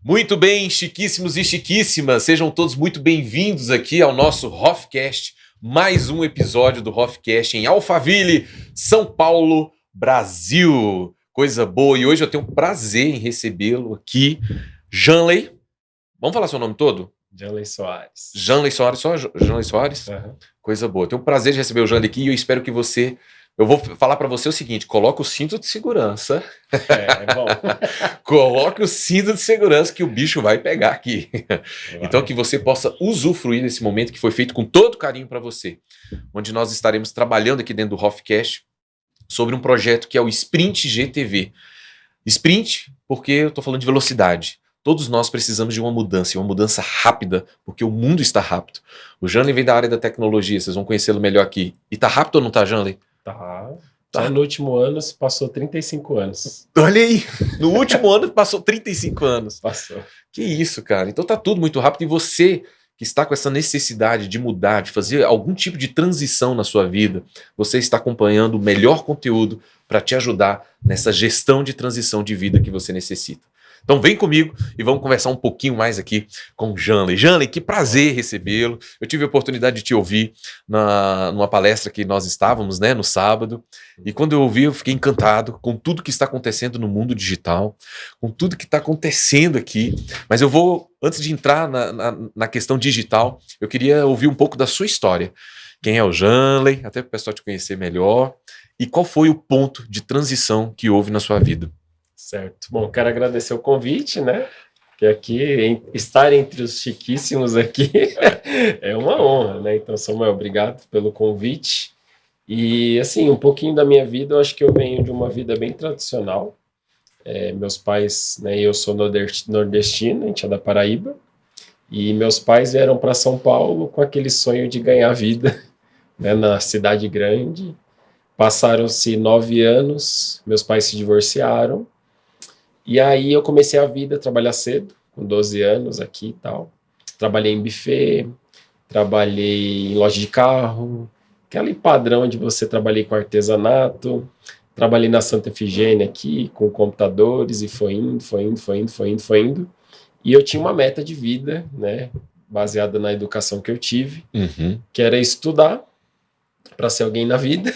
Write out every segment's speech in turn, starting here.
Muito bem, chiquíssimos e chiquíssimas, sejam todos muito bem-vindos aqui ao nosso Hoffcast, mais um episódio do Hoffcast em Alphaville, São Paulo, Brasil. Coisa boa, e hoje eu tenho o prazer em recebê-lo aqui, Janley. Vamos falar seu nome todo? Janley Soares. Janley Soares, só Janley Soares? Uhum. Coisa boa. Eu tenho o prazer de receber o Janley aqui e eu espero que você... Eu vou falar pra você o seguinte, coloca o cinto de segurança. É bom. Coloque o cinto de segurança que o bicho vai pegar aqui. Então que você possa usufruir desse momento que foi feito com todo carinho para você. Onde nós estaremos trabalhando aqui dentro do Hoffcast sobre um projeto que é o Sprint GTV. Sprint porque eu estou falando de velocidade. Todos nós precisamos de uma mudança rápida, porque o mundo está rápido. O Janley vem da área da tecnologia, vocês vão conhecê-lo melhor aqui. E tá rápido ou não tá, Janley? Tá. Só no último ano se passou 35 anos. Olha aí, no último ano passou 35 anos. Passou. Que isso, cara. Então tá tudo muito rápido e você que está com essa necessidade de mudar, de fazer algum tipo de transição na sua vida, você está acompanhando o melhor conteúdo para te ajudar nessa gestão de transição de vida que você necessita. Então vem comigo e vamos conversar um pouquinho mais aqui com o Janley. Janley, que prazer recebê-lo. Eu tive a oportunidade de te ouvir numa palestra que nós estávamos, né, no sábado. E quando eu ouvi, eu fiquei encantado com tudo que está acontecendo no mundo digital, com tudo que está acontecendo aqui. Mas eu vou, antes de entrar na questão digital, eu queria ouvir um pouco da sua história. Quem é o Janley, até para o pessoal te conhecer melhor. E qual foi o ponto de transição que houve na sua vida? Certo. Bom, quero agradecer o convite, né? Que aqui, estar entre os chiquíssimos aqui é uma honra, né? Então, Samuel, obrigado pelo convite. E, assim, um pouquinho da minha vida, eu acho que eu venho de uma vida bem tradicional. Meus pais, né? Eu sou nordestino, a gente é da Paraíba. E meus pais vieram para São Paulo com aquele sonho de ganhar vida, né? Na cidade grande. Passaram-se 9 anos, meus pais se divorciaram. E aí eu comecei a vida, trabalhar cedo, com 12 anos aqui e tal. Trabalhei em buffet, trabalhei em loja de carro, aquele padrão de você trabalhei com artesanato, trabalhei na Santa Efigênia aqui, com computadores, e foi indo. E eu tinha uma meta de vida, né, baseada na educação que eu tive, que era estudar para ser alguém na vida,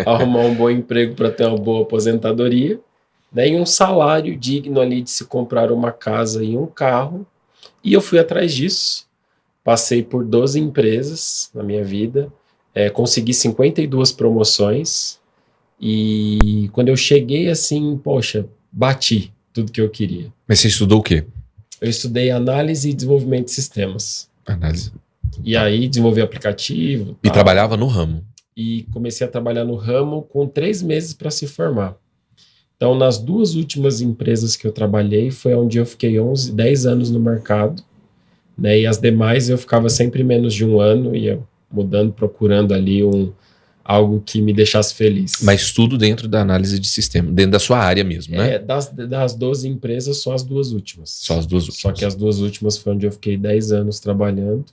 arrumar um bom emprego para ter uma boa aposentadoria, né, e um salário digno ali de se comprar uma casa e um carro. E eu fui atrás disso. Passei por 12 empresas na minha vida, consegui 52 promoções, e quando eu cheguei assim, poxa, bati tudo que eu queria. Mas você estudou o quê? Eu estudei análise e desenvolvimento de sistemas. Análise. E aí desenvolvi aplicativo. E trabalhava no ramo. E comecei a trabalhar no ramo com 3 meses para se formar. Então, nas 2 últimas empresas que eu trabalhei, foi onde eu fiquei 10 anos no mercado, né? E as demais eu ficava sempre menos de 1 ano, ia mudando, procurando ali algo que me deixasse feliz. Mas tudo dentro da análise de sistema, dentro da sua área mesmo, né? Das 12 empresas, só as 2 últimas. Só as 2 últimas. Só que as 2 últimas foi onde eu fiquei 10 anos trabalhando,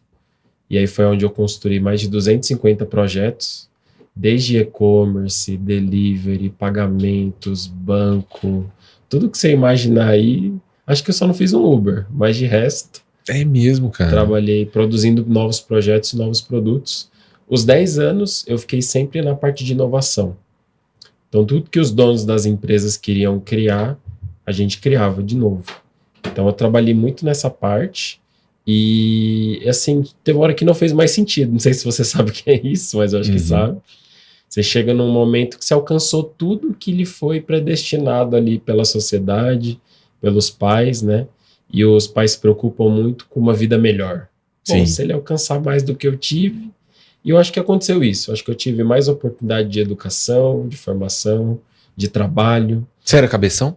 e aí foi onde eu construí mais de 250 projetos, desde e-commerce, delivery, pagamentos, banco, tudo que você imaginar aí. Acho que eu só não fiz um Uber, mas de resto... É mesmo, cara. Trabalhei produzindo novos projetos e novos produtos. Os 10 anos eu fiquei sempre na parte de inovação. Então tudo que os donos das empresas queriam criar, a gente criava de novo. Então eu trabalhei muito nessa parte e, assim, teve uma hora que não fez mais sentido. Não sei se você sabe o que é isso, mas eu acho que sabe. Você chega num momento que você alcançou tudo que lhe foi predestinado ali pela sociedade, pelos pais, né? E os pais se preocupam muito com uma vida melhor. Bom, se ele alcançar mais do que eu tive... E eu acho que aconteceu isso. Eu acho que eu tive mais oportunidade de educação, de formação, de trabalho. Você era cabeção?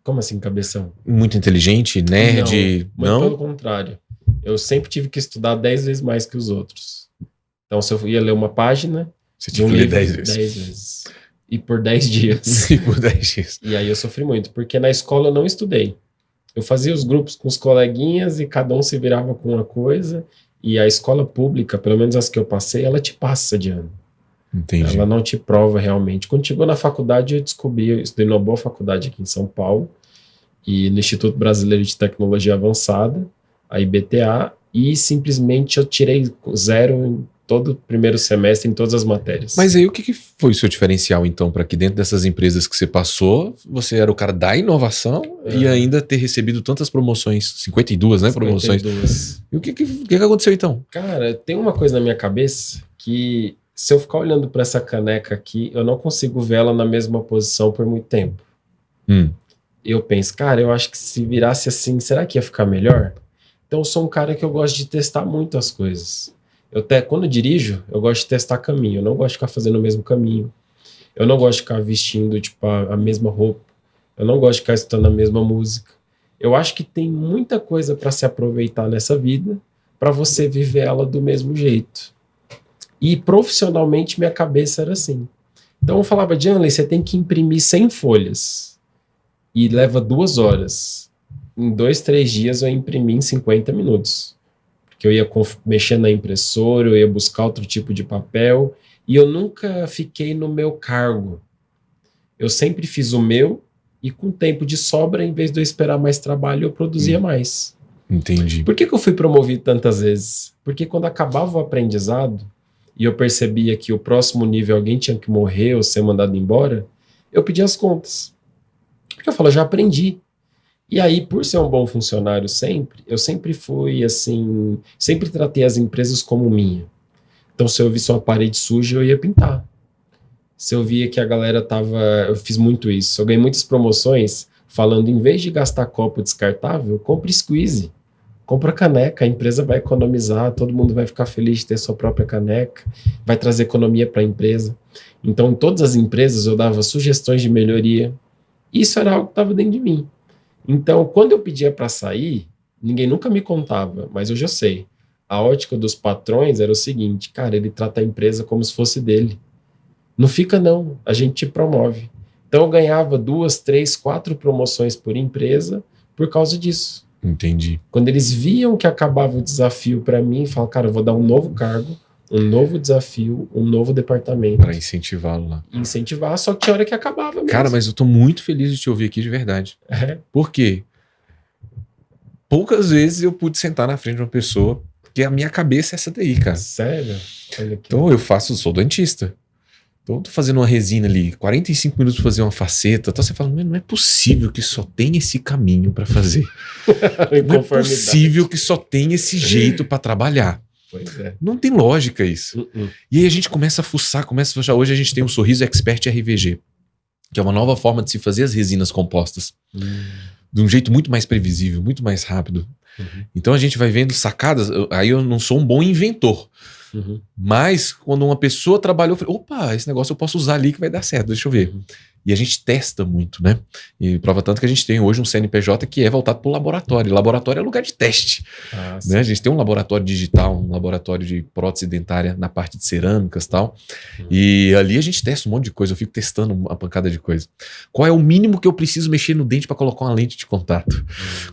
Como assim, cabeção? Muito inteligente, nerd? Não? Pelo contrário. Eu sempre tive que estudar 10 vezes mais que os outros. Então, se eu ia ler uma página... Você tinha que ler 10 vezes. 10 vezes. E por 10 dias. E por 10 dias. E aí eu sofri muito, porque na escola eu não estudei. Eu fazia os grupos com os coleguinhas e cada um se virava com uma coisa. E a escola pública, pelo menos as que eu passei, ela te passa de ano. Entendi. Ela não te prova realmente. Quando chegou na faculdade, eu descobri, eu estudei numa boa faculdade aqui em São Paulo, e no Instituto Brasileiro de Tecnologia Avançada, a IBTA, e simplesmente eu tirei 0 em todo o primeiro semestre, em todas as matérias. Mas aí o que foi o seu diferencial, então, para que dentro dessas empresas que você passou, você era o cara da inovação e ainda ter recebido tantas promoções, 52, né, 52. promoções. E o que aconteceu, então? Cara, tem uma coisa na minha cabeça que, se eu ficar olhando para essa caneca aqui, eu não consigo ver ela na mesma posição por muito tempo. Eu penso, cara, eu acho que se virasse assim, será que ia ficar melhor? Então eu sou um cara que eu gosto de testar muito as coisas. Quando eu dirijo, eu gosto de testar caminho. Eu não gosto de ficar fazendo o mesmo caminho. Eu não gosto de ficar vestindo tipo, a mesma roupa. Eu não gosto de ficar escutando a mesma música. Eu acho que tem muita coisa para se aproveitar nessa vida para você viver ela do mesmo jeito. E profissionalmente minha cabeça era assim. Então eu falava, Janley, você tem que imprimir 100 folhas. E leva 2 horas. Em 2, 3 dias eu imprimi em 50 minutos. Porque eu ia mexer na impressora, eu ia buscar outro tipo de papel, e eu nunca fiquei no meu cargo. Eu sempre fiz o meu, e com tempo de sobra, em vez de eu esperar mais trabalho, eu produzia mais. Entendi. Por que eu fui promovido tantas vezes? Porque quando acabava o aprendizado, e eu percebia que o próximo nível alguém tinha que morrer ou ser mandado embora, eu pedia as contas. Porque eu falo, já aprendi. E aí, por ser um bom funcionário sempre, eu sempre fui assim, sempre tratei as empresas como minha. Então, se eu visse uma parede suja, eu ia pintar. Se eu via que a galera tava... Eu fiz muito isso. Eu ganhei muitas promoções falando, em vez de gastar copo descartável, compre squeeze. Compra caneca, a empresa vai economizar, todo mundo vai ficar feliz de ter sua própria caneca, vai trazer economia para a empresa. Então, em todas as empresas, eu dava sugestões de melhoria. Isso era algo que estava dentro de mim. Então, quando eu pedia para sair, ninguém nunca me contava, mas hoje eu sei. A ótica dos patrões era o seguinte, cara, ele trata a empresa como se fosse dele. Não fica não, a gente te promove. Então eu ganhava 2, 3, 4 promoções por empresa por causa disso. Entendi. Quando eles viam que acabava o desafio para mim, falavam, cara, eu vou dar um novo cargo, um novo desafio, um novo departamento. Para incentivá-lo lá. Incentivar, só que tinha hora que acabava mesmo. Cara, mas eu tô muito feliz de te ouvir aqui de verdade. Por quê? Poucas vezes eu pude sentar na frente de uma pessoa, porque a minha cabeça é essa daí, cara. Sério? Olha aqui. Então sou dentista. Então eu tô fazendo uma resina ali, 45 minutos pra fazer uma faceta. Então você fala, não é possível que só tem esse caminho para fazer. Não é possível que só tem esse jeito para trabalhar. Pois é. Não tem lógica isso. E aí a gente começa a fuçar, Hoje a gente tem o Sorriso Expert RVG, que é uma nova forma de se fazer as resinas compostas. De um jeito muito mais previsível, muito mais rápido. Então a gente vai vendo sacadas. Aí eu não sou um bom inventor. Mas quando uma pessoa trabalhou, eu falei, opa, esse negócio eu posso usar ali que vai dar certo, deixa eu ver. E a gente testa muito, né? E prova tanto que a gente tem hoje um CNPJ que é voltado para o laboratório. Laboratório é lugar de teste. Né? A gente tem um laboratório digital, um laboratório de prótese dentária na parte de cerâmicas e tal. E ali a gente testa um monte de coisa. Eu fico testando uma pancada de coisa. Qual é o mínimo que eu preciso mexer no dente para colocar uma lente de contato?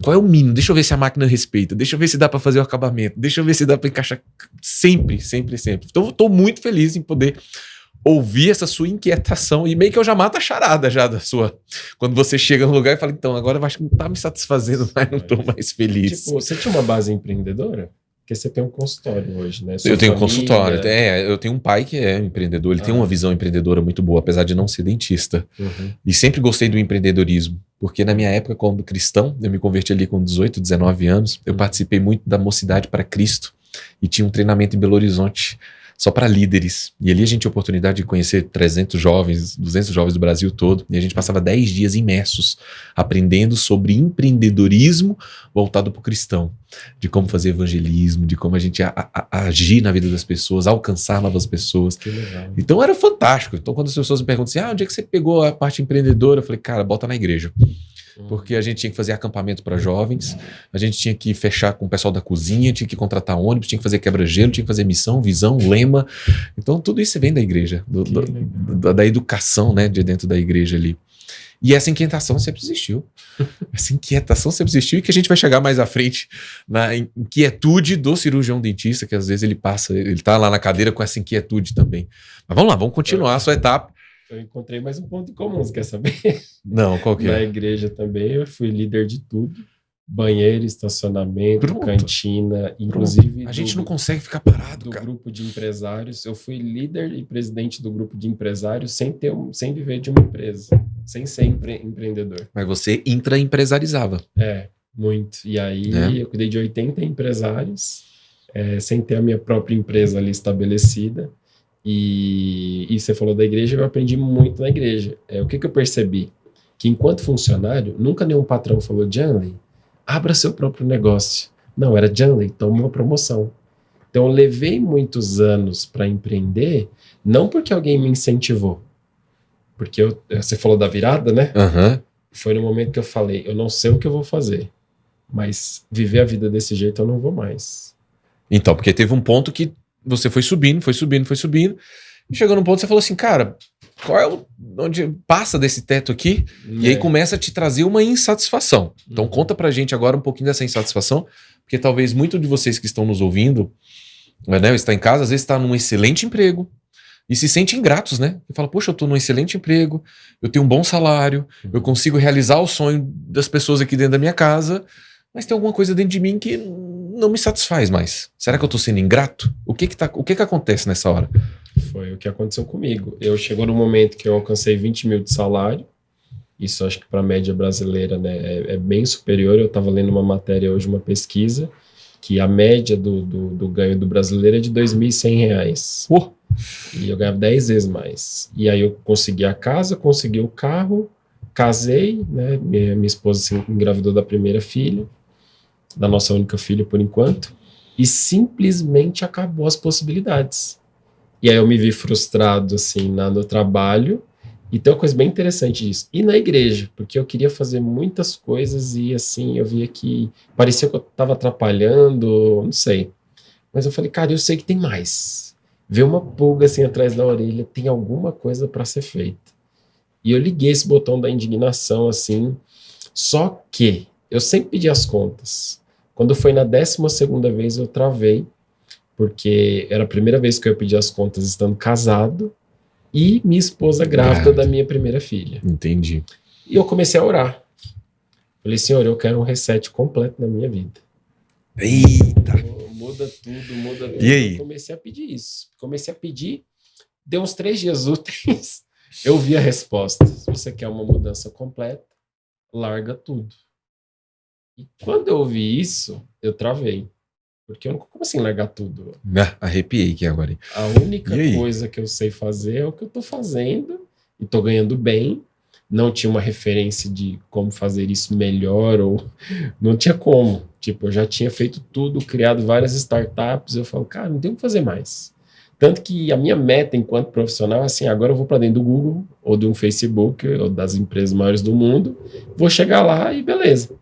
Qual é o mínimo? Deixa eu ver se a máquina respeita. Deixa eu ver se dá para fazer o acabamento. Deixa eu ver se dá para encaixar. Sempre, sempre, sempre. Então eu estou muito feliz em poder ouvir essa sua inquietação e meio que eu já mato a charada já da sua... Quando você chega no lugar e fala, então, agora eu acho que não tá me satisfazendo, mas não tô mais feliz. Tipo, você tinha uma base empreendedora? Porque você tem um consultório hoje, né? Eu tenho um consultório. Eu tenho um pai que é empreendedor, ele tem uma visão empreendedora muito boa, apesar de não ser dentista. E sempre gostei do empreendedorismo, porque na minha época, como cristão, eu me converti ali com 18, 19 anos, eu participei muito da Mocidade para Cristo e tinha um treinamento em Belo Horizonte, só para líderes. E ali a gente tinha a oportunidade de conhecer 300 jovens, 200 jovens do Brasil todo. E a gente passava 10 dias imersos, aprendendo sobre empreendedorismo voltado para o cristão. De como fazer evangelismo, de como a gente agir na vida das pessoas, alcançar novas pessoas. Que legal. Então era fantástico. Então quando as pessoas me perguntam assim, onde é que você pegou a parte empreendedora? Eu falei, cara, bota na igreja. Porque a gente tinha que fazer acampamento para jovens, a gente tinha que fechar com o pessoal da cozinha, tinha que contratar ônibus, tinha que fazer quebra-gelo, tinha que fazer missão, visão, lema. Então tudo isso vem da igreja, da educação, né, de dentro da igreja ali. E essa inquietação sempre existiu. Essa inquietação sempre existiu e que a gente vai chegar mais à frente na inquietude do cirurgião dentista, que às vezes ele tá lá na cadeira com essa inquietude também. Mas vamos lá, vamos continuar a sua etapa. Eu encontrei mais um ponto em comum, você quer saber? Não, qual que Na é? igreja também eu fui líder de tudo. Banheiro, estacionamento, Pronto. cantina, inclusive A gente do, não consegue ficar parado, do cara. grupo de empresários. Eu fui líder e presidente do grupo de empresários sem viver de uma empresa, sem ser empreendedor. Mas você intraempresarizava, Muito. E aí né? eu cuidei de 80 empresários, sem ter a minha própria empresa ali estabelecida. E você falou da igreja, eu aprendi muito na igreja. O que eu percebi? Que enquanto funcionário, nunca nenhum patrão falou, Janley, abra seu próprio negócio. Não, era Janley, toma uma promoção. Então eu levei muitos anos para empreender, não porque alguém me incentivou, porque você falou da virada, né? Aham. Foi no momento que eu falei, eu não sei o que eu vou fazer, mas viver a vida desse jeito eu não vou mais. Então, porque teve um ponto que você foi subindo, foi subindo, foi subindo, e chegou num ponto que você falou assim, cara, qual é onde passa desse teto aqui? E aí começa a te trazer uma insatisfação. Então conta pra gente agora um pouquinho dessa insatisfação, porque talvez muitos de vocês que estão nos ouvindo, né, está em casa, às vezes está num excelente emprego e se sente ingratos, né? E fala, poxa, eu tô num excelente emprego, eu tenho um bom salário, eu consigo realizar o sonho das pessoas aqui dentro da minha casa, mas tem alguma coisa dentro de mim que não me satisfaz mais. Será que eu tô sendo ingrato? O que acontece nessa hora? Foi o que aconteceu comigo. Chegou no momento que eu alcancei 20 mil de salário. Isso acho que para a média brasileira, né, é bem superior. Eu estava lendo uma matéria hoje, uma pesquisa, que a média do ganho do brasileiro é de R$ 2.100. E eu ganhava 10 vezes mais. E aí eu consegui a casa, consegui o carro, casei, né, minha esposa engravidou da primeira filha, da nossa única filha por enquanto, e simplesmente acabou as possibilidades. E aí eu me vi frustrado, assim, no trabalho. E tem uma coisa bem interessante disso. E na igreja, porque eu queria fazer muitas coisas e, assim, eu via que parecia que eu estava atrapalhando, não sei. Mas eu falei, cara, eu sei que tem mais. Vê uma pulga, assim, atrás da orelha, tem alguma coisa para ser feita. E eu liguei esse botão da indignação, assim. Só que eu sempre pedi as contas. Quando foi na 12ª vez, eu travei, porque era a primeira vez que eu pedi as contas estando casado e minha esposa grávida da minha primeira filha. Entendi. E eu comecei a orar. Falei, Senhor, eu quero um reset completo na minha vida. Eita! Muda tudo, muda tudo. E aí? Eu comecei a pedir isso. Comecei a pedir, deu uns 3 dias úteis, eu vi a resposta. Se você quer uma mudança completa, larga tudo. E quando eu ouvi isso, eu travei. Porque eu não, como assim largar tudo? Arrepiei aqui agora. A única coisa que eu sei fazer é o que eu estou fazendo e estou ganhando bem. Não tinha uma referência de como fazer isso melhor ou não tinha como. Tipo, eu já tinha feito tudo, criado várias startups. Eu falo, cara, não tenho o que fazer mais. Tanto que a minha meta enquanto profissional é assim, agora eu vou para dentro do Google ou de um Facebook ou das empresas maiores do mundo, vou chegar lá e beleza.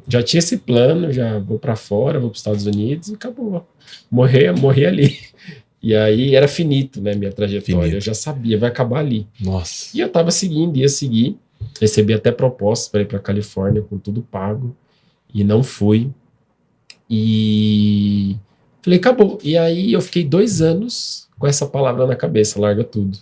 Já tinha esse plano, já vou para fora, vou para os Estados Unidos e acabou. Morri ali. E aí era finito, né, minha trajetória. Finito. Eu já sabia, vai acabar ali. Nossa. E eu tava seguindo, ia seguir. Recebi até propostas para ir para Califórnia com tudo pago. E não fui. E falei, acabou. E aí eu fiquei 2 anos com essa palavra na cabeça, larga tudo.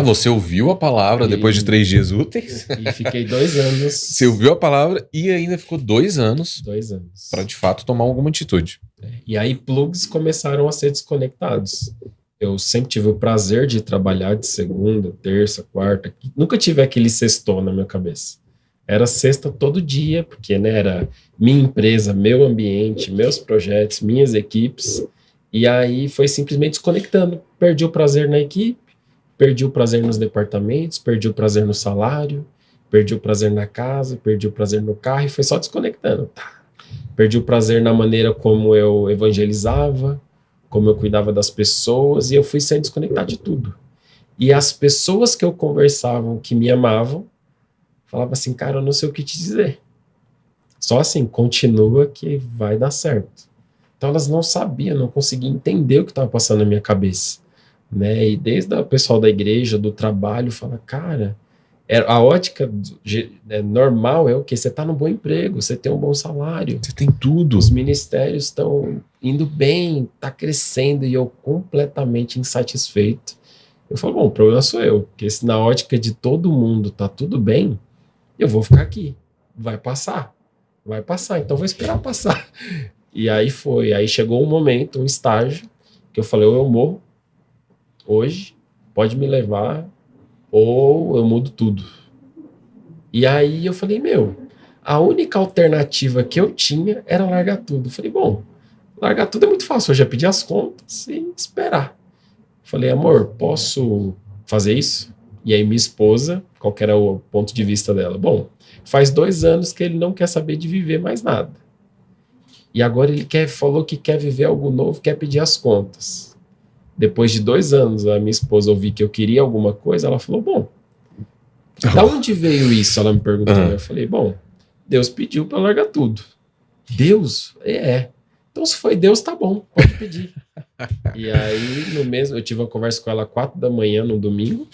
Você ouviu a palavra depois de 3 dias úteis? E fiquei 2 anos. Você ouviu a palavra e ainda ficou 2 anos. 2 anos. Para de fato tomar alguma atitude. E aí plugs começaram a ser desconectados. Eu sempre tive o prazer de trabalhar de segunda, terça, quarta. Nunca tive aquele sextou na minha cabeça. Era sexta todo dia, porque né, era minha empresa, meu ambiente, meus projetos, minhas equipes. E aí foi simplesmente desconectando. Perdi o prazer na equipe, perdi o prazer nos departamentos, perdi o prazer no salário, perdi o prazer na casa, perdi o prazer no carro e foi só desconectando. Perdi o prazer na maneira como eu evangelizava, como eu cuidava das pessoas e eu fui sendo desconectado de tudo. E as pessoas que eu conversava, que me amavam, falavam assim, cara, eu não sei o que te dizer. Só assim, continua que vai dar certo. Então elas não sabiam, não conseguiam entender o que estava passando na minha cabeça. Né? E desde o pessoal da igreja, do trabalho, fala, cara, a ótica normal é o quê? Você está num bom emprego, você tem um bom salário. Você tem tudo. Os ministérios estão indo bem, está crescendo e eu completamente insatisfeito. Eu falo, bom, o problema sou eu, porque se na ótica de todo mundo tá tudo bem, eu vou ficar aqui. Vai passar. Então vou esperar passar. E aí foi. Aí chegou um momento, um estágio, que eu falei, ou eu morro hoje, pode me levar, ou eu mudo tudo. E aí eu falei, a única alternativa que eu tinha era largar tudo. Eu falei, bom, largar tudo é muito fácil, eu já pedi as contas e esperar. Falei, amor, posso fazer isso? E aí minha esposa, qual que era o ponto de vista dela? Bom, faz 2 anos que ele não quer saber de viver mais nada. E agora ele falou que quer viver algo novo, quer pedir as contas. Depois de 2 anos, a minha esposa ouvir que eu queria alguma coisa, ela falou, bom, da onde veio isso? Ela me perguntou. Eu falei, bom, Deus pediu para eu largar tudo. Deus? Então se foi Deus, tá bom, pode pedir. E aí, eu tive uma conversa com ela 4 da manhã no domingo.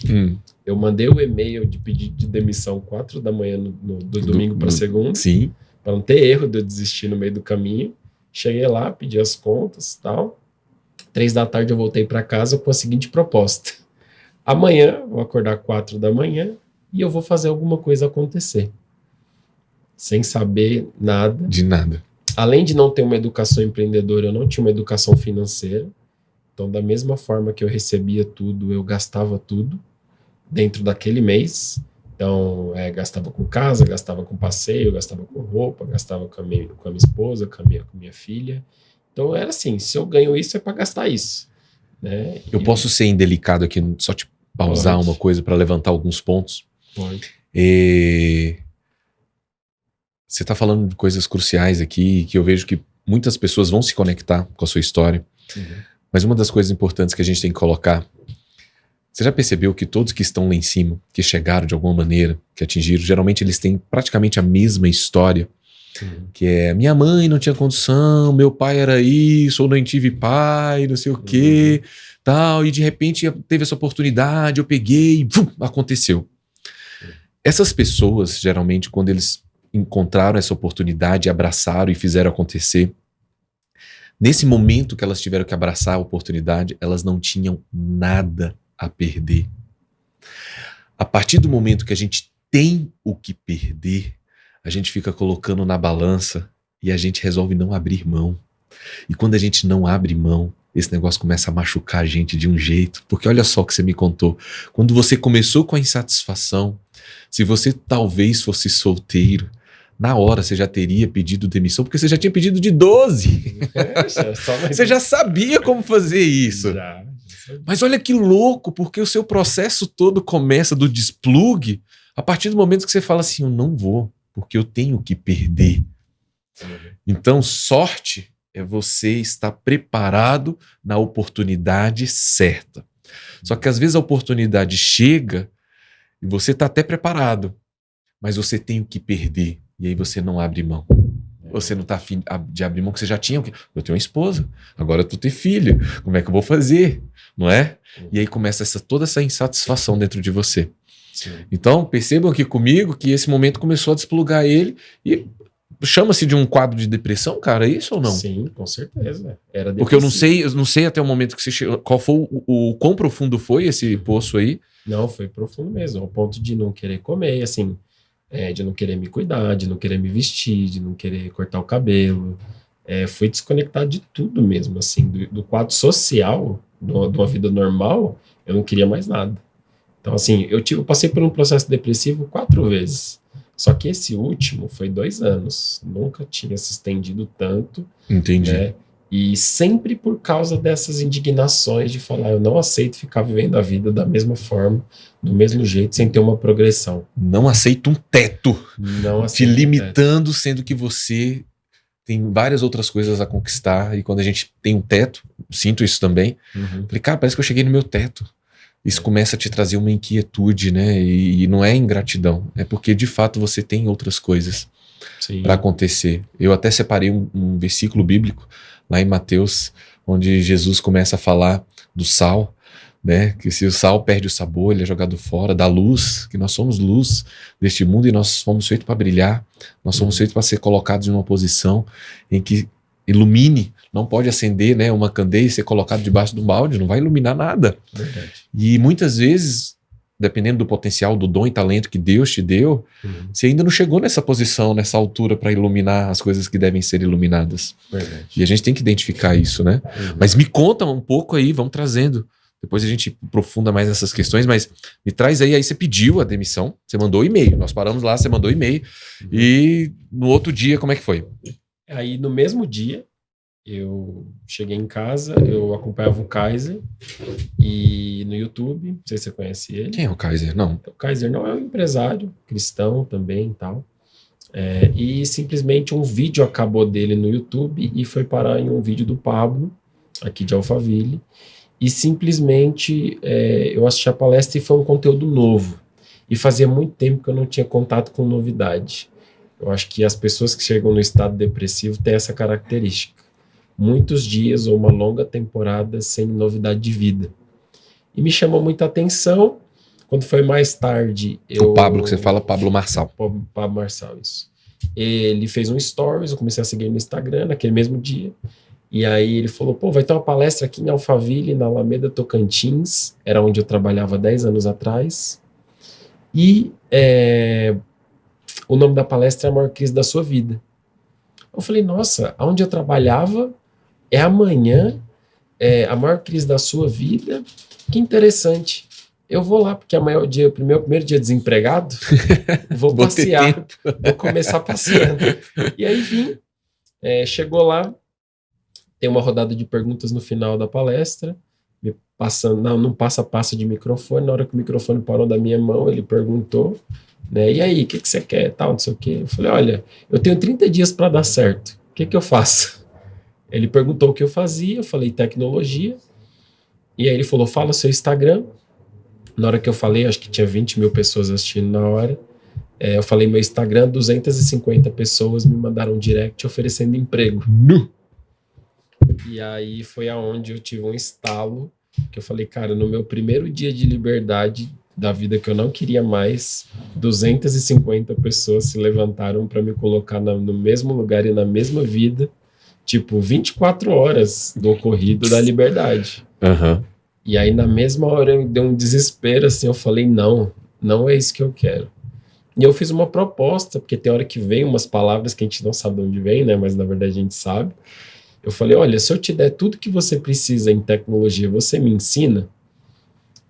Eu mandei o e-mail de pedido de demissão 4 da manhã do domingo para segunda. Sim. Para não ter erro de eu desistir no meio do caminho. Cheguei lá, pedi as contas e tal. 3 da tarde eu voltei para casa com a seguinte proposta. Amanhã, vou acordar 4 da manhã e eu vou fazer alguma coisa acontecer. Sem saber nada. De nada. Além de não ter uma educação empreendedora, eu não tinha uma educação financeira. Então, da mesma forma que eu recebia tudo, eu gastava tudo dentro daquele mês. Então, gastava com casa, gastava com passeio, gastava com roupa, gastava com a minha esposa, com a minha filha. Então, era assim, se eu ganho isso, é para gastar isso. Né? Eu posso ser indelicado aqui, só te pausar uma coisa para levantar alguns pontos? Pode. Você está falando de coisas cruciais aqui, que eu vejo que muitas pessoas vão se conectar com a sua história. Mas uma das coisas importantes que a gente tem que colocar, você já percebeu que todos que estão lá em cima, que chegaram de alguma maneira, que atingiram, geralmente eles têm praticamente a mesma história, que é, minha mãe não tinha condição, meu pai era isso, ou não tive pai, não sei o quê, tal, e de repente teve essa oportunidade, eu peguei, e aconteceu. Essas pessoas, geralmente, quando eles encontraram essa oportunidade, abraçaram e fizeram acontecer, nesse momento que elas tiveram que abraçar a oportunidade, elas não tinham nada a perder. A partir do momento que a gente tem o que perder, a gente fica colocando na balança e a gente resolve não abrir mão. E quando a gente não abre mão, esse negócio começa a machucar a gente de um jeito. Porque olha só o que você me contou. Quando você começou com a insatisfação, se você talvez fosse solteiro, na hora você já teria pedido demissão, porque você já tinha pedido de 12. Você já sabia como fazer isso. Já. Mas olha que louco, porque o seu processo todo começa do desplugue a partir do momento que você fala assim, eu não vou, porque eu tenho que perder. Então, sorte é você estar preparado na oportunidade certa. Só que às vezes a oportunidade chega e você está até preparado, mas você tem o que perder. E aí você não abre mão. Você não está afim de abrir mão, que você já tinha. Eu tenho uma esposa, agora eu tô ter filho. Como é que eu vou fazer? Não é? E aí começa toda essa insatisfação dentro de você. Sim. Então, percebam aqui comigo que esse momento começou a desplugar ele. E chama-se de um quadro de depressão, cara, é isso ou não? Sim, com certeza. Era porque eu não sei até o momento que você chegou. Qual foi o quão profundo foi esse poço aí? Não, foi profundo mesmo, ao ponto de não querer comer, assim. De não querer me cuidar, de não querer me vestir, de não querer cortar o cabelo. Fui desconectado de tudo mesmo, assim, do quadro social, de uma vida normal, eu não queria mais nada. Então, assim, eu passei por um processo depressivo 4 vezes. Só que esse último foi 2 anos. Nunca tinha se estendido tanto. Entendi. Né? E sempre por causa dessas indignações de falar, eu não aceito ficar vivendo a vida da mesma forma, do mesmo jeito, sem ter uma progressão. Não aceito um teto. Não aceito te limitando, sendo que você tem várias outras coisas a conquistar. E quando a gente tem um teto, sinto isso também. Falei, cara, parece que eu cheguei no meu teto. Isso começa a te trazer uma inquietude, né? E não é ingratidão. É porque, de fato, você tem outras coisas para acontecer. Eu até separei um versículo bíblico lá em Mateus, onde Jesus começa a falar do sal, né? Que se o sal perde o sabor, ele é jogado fora, da luz, que nós somos luz deste mundo e nós fomos feitos para brilhar, nós somos feitos para ser colocados em uma posição em que ilumine, não pode acender, né, uma candeia e ser colocado debaixo do balde, não vai iluminar nada. Verdade. E muitas vezes, dependendo do potencial, do dom e talento que Deus te deu, você ainda não chegou nessa posição, nessa altura para iluminar as coisas que devem ser iluminadas. Verdade. E a gente tem que identificar isso, né? Mas me conta um pouco aí, vamos trazendo. Depois a gente aprofunda mais nessas questões, mas me traz aí você pediu a demissão, você mandou e-mail, nós paramos lá, você mandou e-mail, e no outro dia, como é que foi? Aí, no mesmo dia, eu cheguei em casa, eu acompanhava o Kaiser, e no YouTube, não sei se você conhece ele. Quem é o Kaiser? Não. O Kaiser não é um empresário, cristão também e tal. E simplesmente um vídeo acabou dele no YouTube e foi parar em um vídeo do Pablo, aqui de Alphaville. E simplesmente eu assisti a palestra e foi um conteúdo novo. E fazia muito tempo que eu não tinha contato com novidade. Eu acho que as pessoas que chegam no estado depressivo têm essa característica. Muitos dias ou uma longa temporada sem novidade de vida. E me chamou muita atenção. Quando foi mais tarde... O Pablo que você fala, Pablo Marçal. Pablo Marçal, isso. Ele fez um stories, eu comecei a seguir no Instagram naquele mesmo dia. E aí ele falou, pô, vai ter uma palestra aqui em Alphaville, na Alameda Tocantins, era onde eu trabalhava 10 anos atrás. E o nome da palestra é A Maior Crise da Sua Vida. Eu falei, nossa, onde eu trabalhava é amanhã, a maior crise da sua vida, que interessante. Eu vou lá, porque amanhã é o dia, primeiro dia desempregado, vou passear, vou começar passeando. E aí vim, chegou lá, tem uma rodada de perguntas no final da palestra, me passando, num passo a passo de microfone, na hora que o microfone parou da minha mão, ele perguntou, né, e aí, o que você quer, tal, não sei o quê. Eu falei, olha, eu tenho 30 dias para dar certo, o que eu faço? Ele perguntou o que eu fazia, eu falei tecnologia, e aí ele falou, fala seu Instagram. Na hora que eu falei, acho que tinha 20 mil pessoas assistindo na hora, eu falei meu Instagram, 250 pessoas me mandaram um direct oferecendo emprego. E aí foi aonde eu tive um estalo, que eu falei, cara, no meu primeiro dia de liberdade da vida que eu não queria mais, 250 pessoas se levantaram para me colocar no mesmo lugar e na mesma vida, tipo, 24 horas do ocorrido da liberdade. E aí na mesma hora eu dei um desespero, assim, eu falei, não é isso que eu quero. E eu fiz uma proposta, porque tem hora que vem umas palavras que a gente não sabe de onde vem, né, mas na verdade a gente sabe. Eu falei, olha, se eu te der tudo que você precisa em tecnologia, você me ensina?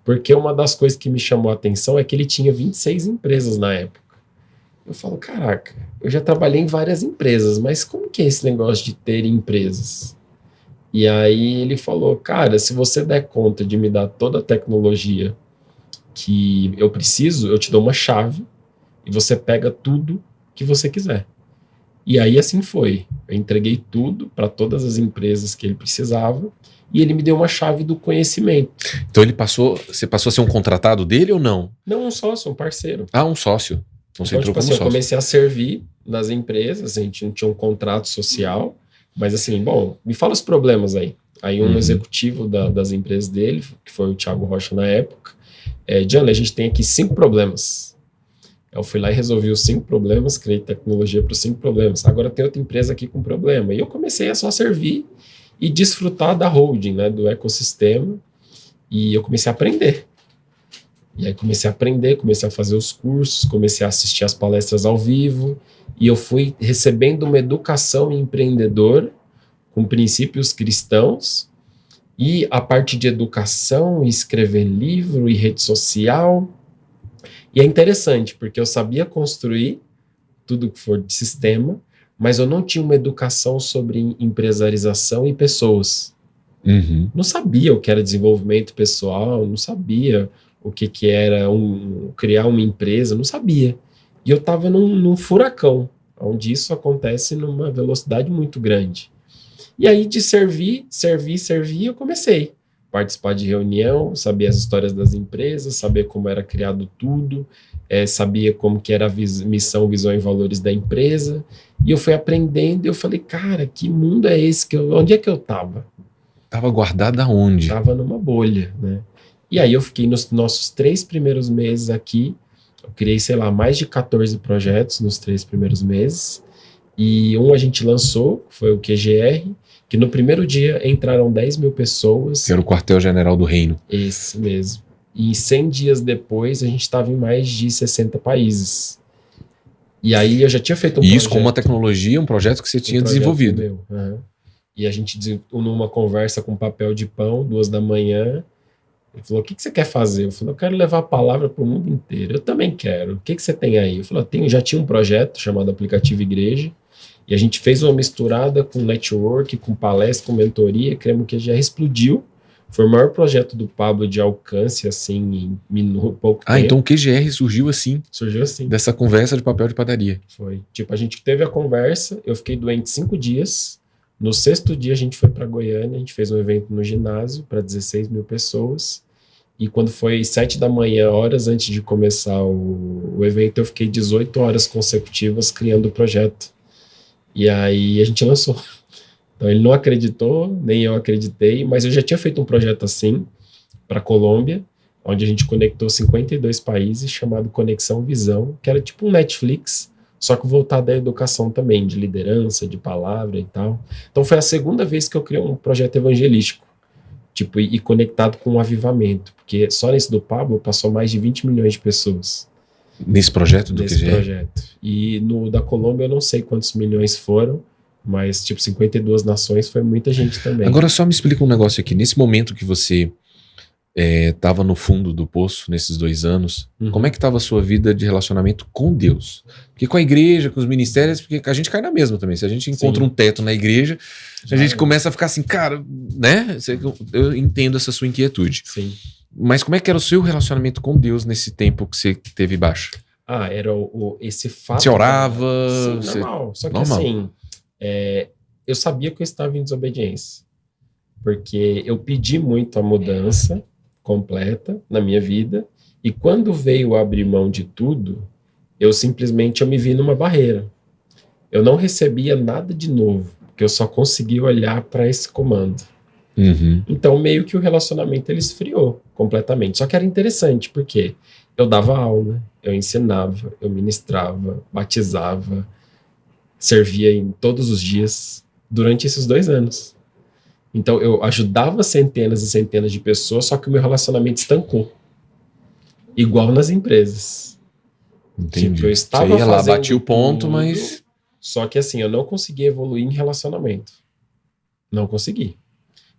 Porque uma das coisas que me chamou a atenção é que ele tinha 26 empresas na época. Eu falo, caraca, eu já trabalhei em várias empresas, mas como que é esse negócio de ter empresas? E aí ele falou, cara, se você der conta de me dar toda a tecnologia que eu preciso, eu te dou uma chave e você pega tudo que você quiser. E aí assim foi. Eu entreguei tudo para todas as empresas que ele precisava e ele me deu uma chave do conhecimento. Então você passou a ser um contratado dele ou não? Não um sócio, um parceiro. Ah, um sócio. Então você entrou como eu sócio. comecei a servir nas empresas, a gente não tinha um contrato social, mas assim, bom, me fala os problemas aí. Aí um executivo das empresas dele, que foi o Thiago Rocha na época, Gianni, a gente tem aqui 5 problemas. Eu fui lá e resolvi os 5 problemas, criei tecnologia para os 5 problemas. Agora tem outra empresa aqui com problema. E eu comecei a só servir e desfrutar da holding, né, do ecossistema. E eu comecei a aprender. E aí comecei a aprender, comecei a fazer os cursos, comecei a assistir as palestras ao vivo. E eu fui recebendo uma educação empreendedora com princípios cristãos. E a parte de educação, escrever livro e rede social. E é interessante, porque eu sabia construir tudo que for de sistema, mas eu não tinha uma educação sobre empresarização e pessoas. Não sabia o que era desenvolvimento pessoal, não sabia o que era criar uma empresa, não sabia. E eu estava num furacão, onde isso acontece numa velocidade muito grande. E aí de servir, eu comecei a participar de reunião, saber as histórias das empresas, saber como era criado tudo, sabia como que era a missão, visão e valores da empresa. E eu fui aprendendo e eu falei, cara, que mundo é esse? Onde é que eu estava? Estava guardado aonde? Estava numa bolha, né? E aí eu fiquei nos nossos 3 primeiros meses aqui, eu criei, sei lá, mais de 14 projetos nos 3 primeiros meses, E a gente lançou, foi o QGR, que no primeiro dia entraram 10 mil pessoas. Que era o quartel-general do reino. Esse mesmo. E 100 dias depois, a gente estava em mais de 60 países. E aí eu já tinha feito um projeto. E projeto. isso com uma tecnologia, um projeto que você tinha desenvolvido. Meu. Uhum. E a gente, numa conversa com papel de pão, 2 da manhã, ele falou, o que você quer fazer? Eu falei, eu quero levar a palavra para o mundo inteiro. Eu também quero. O que você tem aí? Eu falei, já tinha um projeto chamado Aplicativo Igreja, e a gente fez uma misturada com network, com palestra, com mentoria, criamos que já explodiu. Foi o maior projeto do Pablo de alcance, assim, em pouco tempo. Então o QGR surgiu assim. Surgiu assim. Dessa conversa de papel de padaria. Foi. Tipo, a gente teve a conversa, eu fiquei doente 5 dias. No 6º dia a gente foi para Goiânia, a gente fez um evento no ginásio para 16 mil pessoas. E quando foi 7 da manhã, horas antes de começar o evento, eu fiquei 18 horas consecutivas criando o projeto. E aí a gente lançou. Então ele não acreditou, nem eu acreditei, mas eu já tinha feito um projeto assim para a Colômbia, onde a gente conectou 52 países, chamado Conexão Visão, que era tipo um Netflix, só que voltado à educação também, de liderança, de palavra e tal. Então foi a segunda vez que eu criei um projeto evangelístico, tipo, e conectado com um avivamento, porque só nesse do Pablo passou mais de 20 milhões de pessoas. Nesse projeto do nesse QGR? Projeto. E no da Colômbia eu não sei quantos milhões foram, mas tipo 52 nações foi muita gente também. Agora só me explica um negócio aqui. Nesse momento que você estava no fundo do poço, nesses 2 anos, como é que estava a sua vida de relacionamento com Deus? Porque com a igreja, com os ministérios, porque a gente cai na mesma também. Se a gente encontra um teto na igreja, a gente começa a ficar assim, cara, né? Eu entendo essa sua inquietude. Sim. Mas como é que era o seu relacionamento com Deus nesse tempo que você teve baixo? Era esse fato... Você orava? Sim, normal. Só que assim, eu sabia que eu estava em desobediência. Porque eu pedi muito a mudança completa na minha vida, e quando veio abrir mão de tudo, eu me vi numa barreira. Eu não recebia nada de novo, porque eu só conseguia olhar para esse comando. Então, meio que o relacionamento ele esfriou completamente. Só que era interessante, porque eu dava aula, eu ensinava, eu ministrava, batizava, servia em todos os dias durante esses 2 anos. Então, eu ajudava centenas e centenas de pessoas, só que o meu relacionamento estancou. Igual nas empresas. Entendi. Tipo, eu estava você ia lá, fazendo batia o ponto, tudo, mas... Só que assim, eu não conseguia evoluir em relacionamento. Não consegui.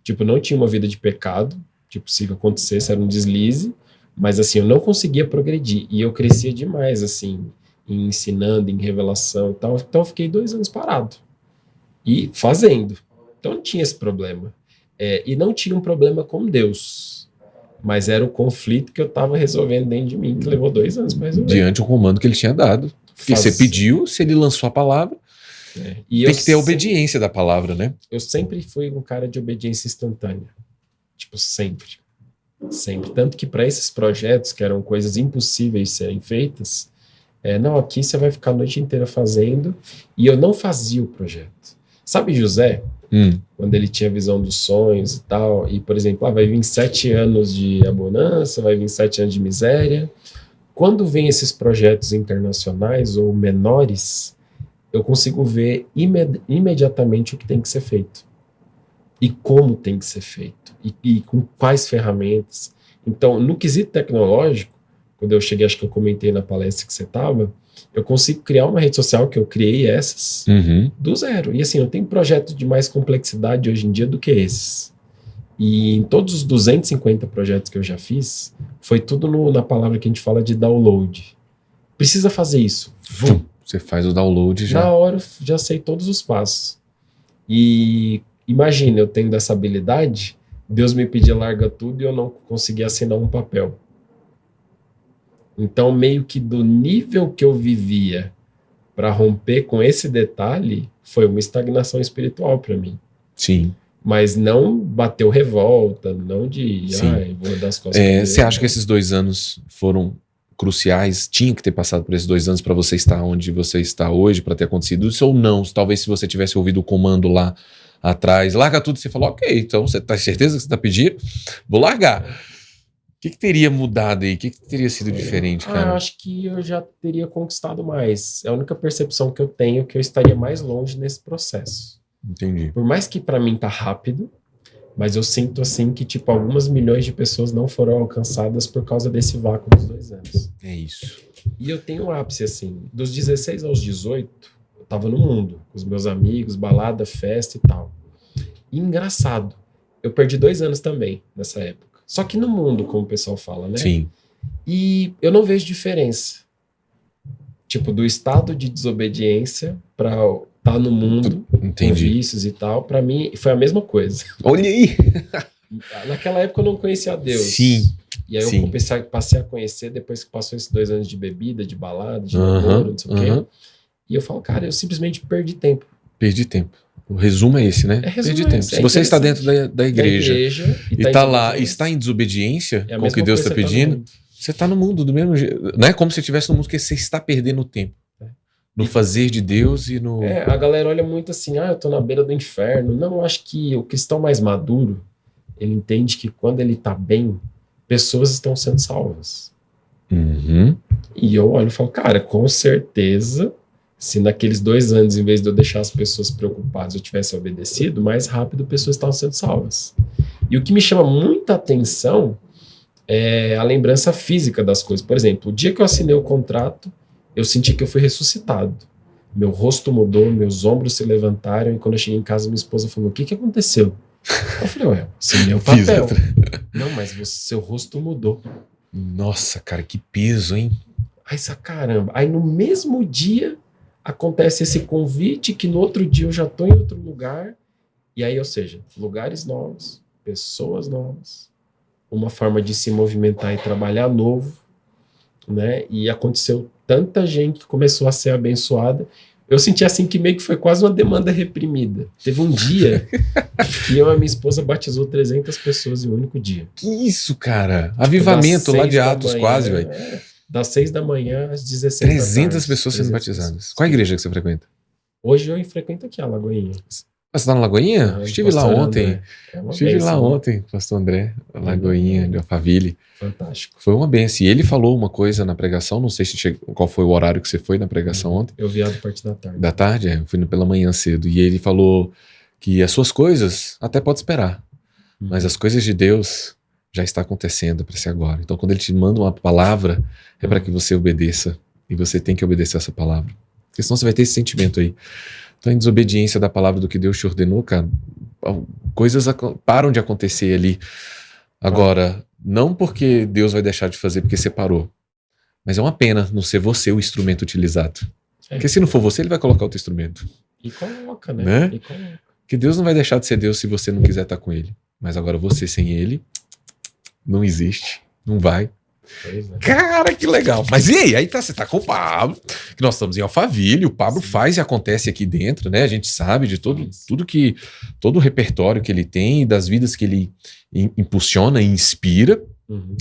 Tipo, não tinha uma vida de pecado. Tipo, se acontecesse, era um deslize. Mas assim, eu não conseguia progredir. E eu crescia demais, assim, em ensinando, em revelação e tal. Então, eu fiquei 2 anos parado. E fazendo. Então, não tinha esse problema. E não tinha um problema com Deus. Mas era o conflito que eu estava resolvendo dentro de mim, que levou 2 anos para resolver. Diante do comando que ele tinha dado. Porque você pediu, se ele lançou a palavra, tem que ter a obediência da palavra, né? Eu sempre fui um cara de obediência instantânea. Tipo, sempre. Sempre. Tanto que para esses projetos, que eram coisas impossíveis de serem feitas, não, aqui você vai ficar a noite inteira fazendo, e eu não fazia o projeto. Sabe José? Quando ele tinha visão dos sonhos e tal, e, por exemplo, vai vir 7 anos de abundância, vai vir 7 anos de miséria. Quando vem esses projetos internacionais ou menores, eu consigo ver imediatamente o que tem que ser feito. E como tem que ser feito. E com quais ferramentas. Então, no quesito tecnológico, quando eu cheguei, acho que eu comentei na palestra que você estava, eu consigo criar uma rede social, que eu criei essas, do zero. E assim, eu tenho projetos de mais complexidade hoje em dia do que esses. E em todos os 250 projetos que eu já fiz, foi tudo na palavra que a gente fala de download. Precisa fazer isso. Você faz o download já. Na hora, eu já sei todos os passos. E imagina, eu tendo essa habilidade, Deus me pedia larga tudo e eu não conseguia assinar um papel. Então, meio que do nível que eu vivia para romper com esse detalhe, foi uma estagnação espiritual para mim. Sim. Mas não bateu revolta, não de, vou dar as costas. Você acha que esses 2 anos foram cruciais? Tinha que ter passado por esses 2 anos para você estar onde você está hoje, para ter acontecido isso, ou não? Talvez se você tivesse ouvido o comando lá atrás, larga tudo, você falou, ok, então você tá certeza que você está pedindo? Vou largar. O que teria mudado aí? O que teria sido diferente, Eu cara? acho que eu já teria conquistado mais. É a única percepção que eu tenho que eu estaria mais longe nesse processo. Entendi. Por mais que para mim tá rápido, mas eu sinto assim que tipo algumas milhões de pessoas não foram alcançadas por causa desse vácuo dos 2 anos. É isso. E eu tenho um ápice assim, dos 16 aos 18, eu tava no mundo, com os meus amigos, balada, festa e tal. E engraçado, eu perdi 2 anos também nessa época. Só que no mundo, como o pessoal fala, né? Sim. E eu não vejo diferença. Tipo, do estado de desobediência para estar no mundo, com Entendi. vícios e tal, para mim foi a mesma coisa. Olha aí! Naquela época eu não conhecia Deus. Sim. E aí Sim. eu passei a conhecer depois que passou esses 2 anos de bebida, de balada, de Aham, namoro, não sei o aham. quê. E eu falo, cara, eu simplesmente perdi tempo. Perdi tempo. O resumo é esse, né? Resumo Perdi é tempo. esse, Se você está dentro da igreja e e tá tá em lá, desobediência, está em desobediência é a com o que mesma Deus coisa está que você tá no pedindo, mundo. você está no mundo do mesmo jeito. Não é como se você estivesse no mundo, porque você está perdendo o tempo. No E- fazer de Deus e no... A galera olha muito assim, eu tô na beira do inferno. Não, eu acho que o cristão mais maduro, ele entende que quando ele tá bem, pessoas estão sendo salvas. Uhum. E eu olho e falo, cara, com certeza, se naqueles 2 anos, em vez de eu deixar as pessoas preocupadas, eu tivesse obedecido, mais rápido pessoas estavam sendo salvas. E o que me chama muita atenção é a lembrança física das coisas. Por exemplo, o dia que eu assinei o contrato, eu senti que eu fui ressuscitado. Meu rosto mudou, meus ombros se levantaram, e quando eu cheguei em casa, minha esposa falou, o que aconteceu? Eu falei, ué, assinei o Fiz papel. outra. Não, mas seu rosto mudou. Nossa, cara, que peso, hein? Aí, caramba. Aí no mesmo dia acontece esse convite que no outro dia eu já estou em outro lugar. E aí, ou seja, lugares novos, pessoas novas, uma forma de se movimentar e trabalhar novo, né? E aconteceu tanta gente que começou a ser abençoada. Eu senti assim que meio que foi quase uma demanda reprimida. Teve um dia que eu e a minha esposa batizou 300 pessoas em um único dia. Que isso, cara? Avivamento lá de Atos quase, velho. Das 6 da manhã às 16 da tarde. 300 pessoas sendo 300 batizadas. pessoas. Qual a igreja que você frequenta? Hoje eu frequento aqui a Lagoinha. Ah, você tá na Lagoinha? Estive lá Pastor ontem. André. É uma Estive lá bênção, né? ontem, Pastor André, Lagoinha, de Alphaville. Fantástico. Foi uma benção. E ele falou uma coisa na pregação, não sei qual foi o horário que você foi na pregação ontem. Eu vi a parte da tarde. Da tarde, eu fui pela manhã cedo. E ele falou que as suas coisas até pode esperar, mas as coisas de Deus já está acontecendo para ser agora. Então, quando ele te manda uma palavra, é para que você obedeça. E você tem que obedecer essa palavra. Porque senão você vai ter esse sentimento aí. Então, em desobediência da palavra do que Deus te ordenou, cara, coisas param de acontecer ali. Agora, não porque Deus vai deixar de fazer porque você parou, mas é uma pena não ser você o instrumento utilizado. Porque se não for você, ele vai colocar outro instrumento. E coloca, né? Né? E coloca. Que Deus não vai deixar de ser Deus se você não quiser estar com ele. Mas agora você sem ele, não existe, não vai. Pois é. Cara, que legal. Mas e aí? Aí você tá com o Pablo, que nós estamos em Alphaville, o Pablo faz e acontece aqui dentro, né? A gente sabe de todo o repertório que ele tem, das vidas que ele impulsiona e inspira.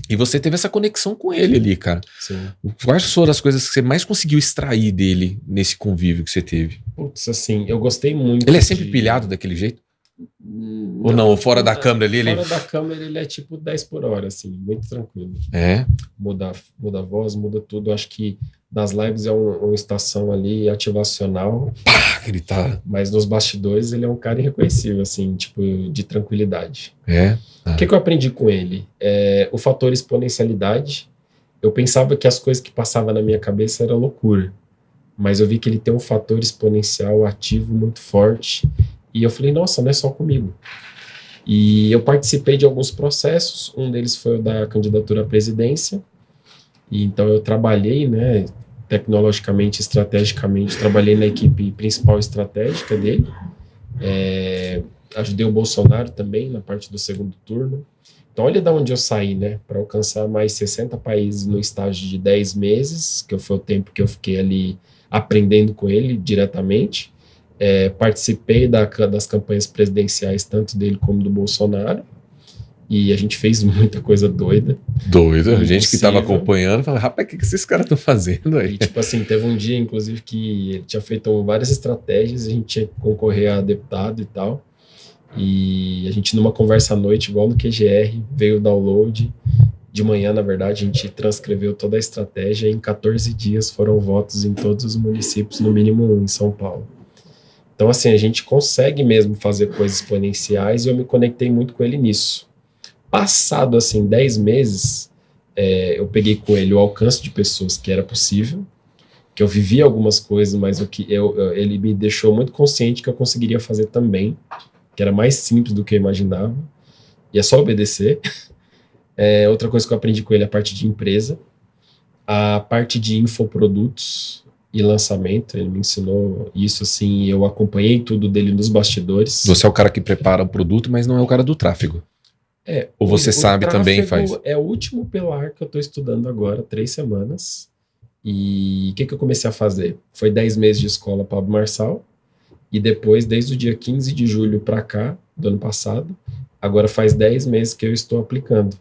E você teve essa conexão com ele ali, cara. Sim. Quais foram as coisas que você mais conseguiu extrair dele nesse convívio que você teve? Putz, assim, eu gostei muito. Ele é sempre pilhado daquele jeito? Ou não, fora da câmera ali? Fora da câmera ele é tipo 10 por hora, assim, muito tranquilo. É? Muda a voz, muda tudo. Acho que das lives é uma estação ali ativacional. Pá, ele tá... Mas nos bastidores ele é um cara irreconhecível, assim, tipo, de tranquilidade. É? O que eu aprendi com ele? O fator exponencialidade. Eu pensava que as coisas que passavam na minha cabeça era loucura. Mas eu vi que ele tem um fator exponencial ativo muito forte. E eu falei, nossa, não é só comigo. E eu participei de alguns processos. Um deles foi o da candidatura à presidência. E então eu trabalhei, né, tecnologicamente, estrategicamente, trabalhei na equipe principal estratégica dele. Ajudei o Bolsonaro também na parte do segundo turno. Então olha de onde eu saí, né, para alcançar mais 60 países no estágio de 10 meses, que foi o tempo que eu fiquei ali aprendendo com ele diretamente. Participei das campanhas presidenciais, tanto dele como do Bolsonaro, e a gente fez muita coisa doida. A gente que estava acompanhando falava, rapaz, o que esses caras estão fazendo aí? E tipo assim, teve um dia, inclusive, que ele tinha feito várias estratégias, a gente tinha que concorrer a deputado e tal, e a gente numa conversa à noite, igual no QGR, veio o download, de manhã, na verdade, a gente transcreveu toda a estratégia. Em 14 dias foram votos em todos os municípios, no mínimo um em São Paulo. Então, assim, a gente consegue mesmo fazer coisas exponenciais e eu me conectei muito com ele nisso. Passado, assim, 10 meses, eu peguei com ele o alcance de pessoas que era possível, que eu vivia algumas coisas, mas ele me deixou muito consciente que eu conseguiria fazer também, que era mais simples do que eu imaginava, e é só obedecer. Outra coisa que eu aprendi com ele é a parte de empresa, a parte de infoprodutos e lançamento. Ele me ensinou isso, assim, eu acompanhei tudo dele nos bastidores. Você é o cara que prepara o produto, mas não é o cara do tráfego. Ou você sabe também e faz? É o último pilar que eu estou estudando agora, 3 semanas. E o que eu comecei a fazer? Foi 10 meses de escola Pablo Marçal, e depois, desde o dia 15 de julho para cá, do ano passado, agora faz 10 meses que eu estou aplicando.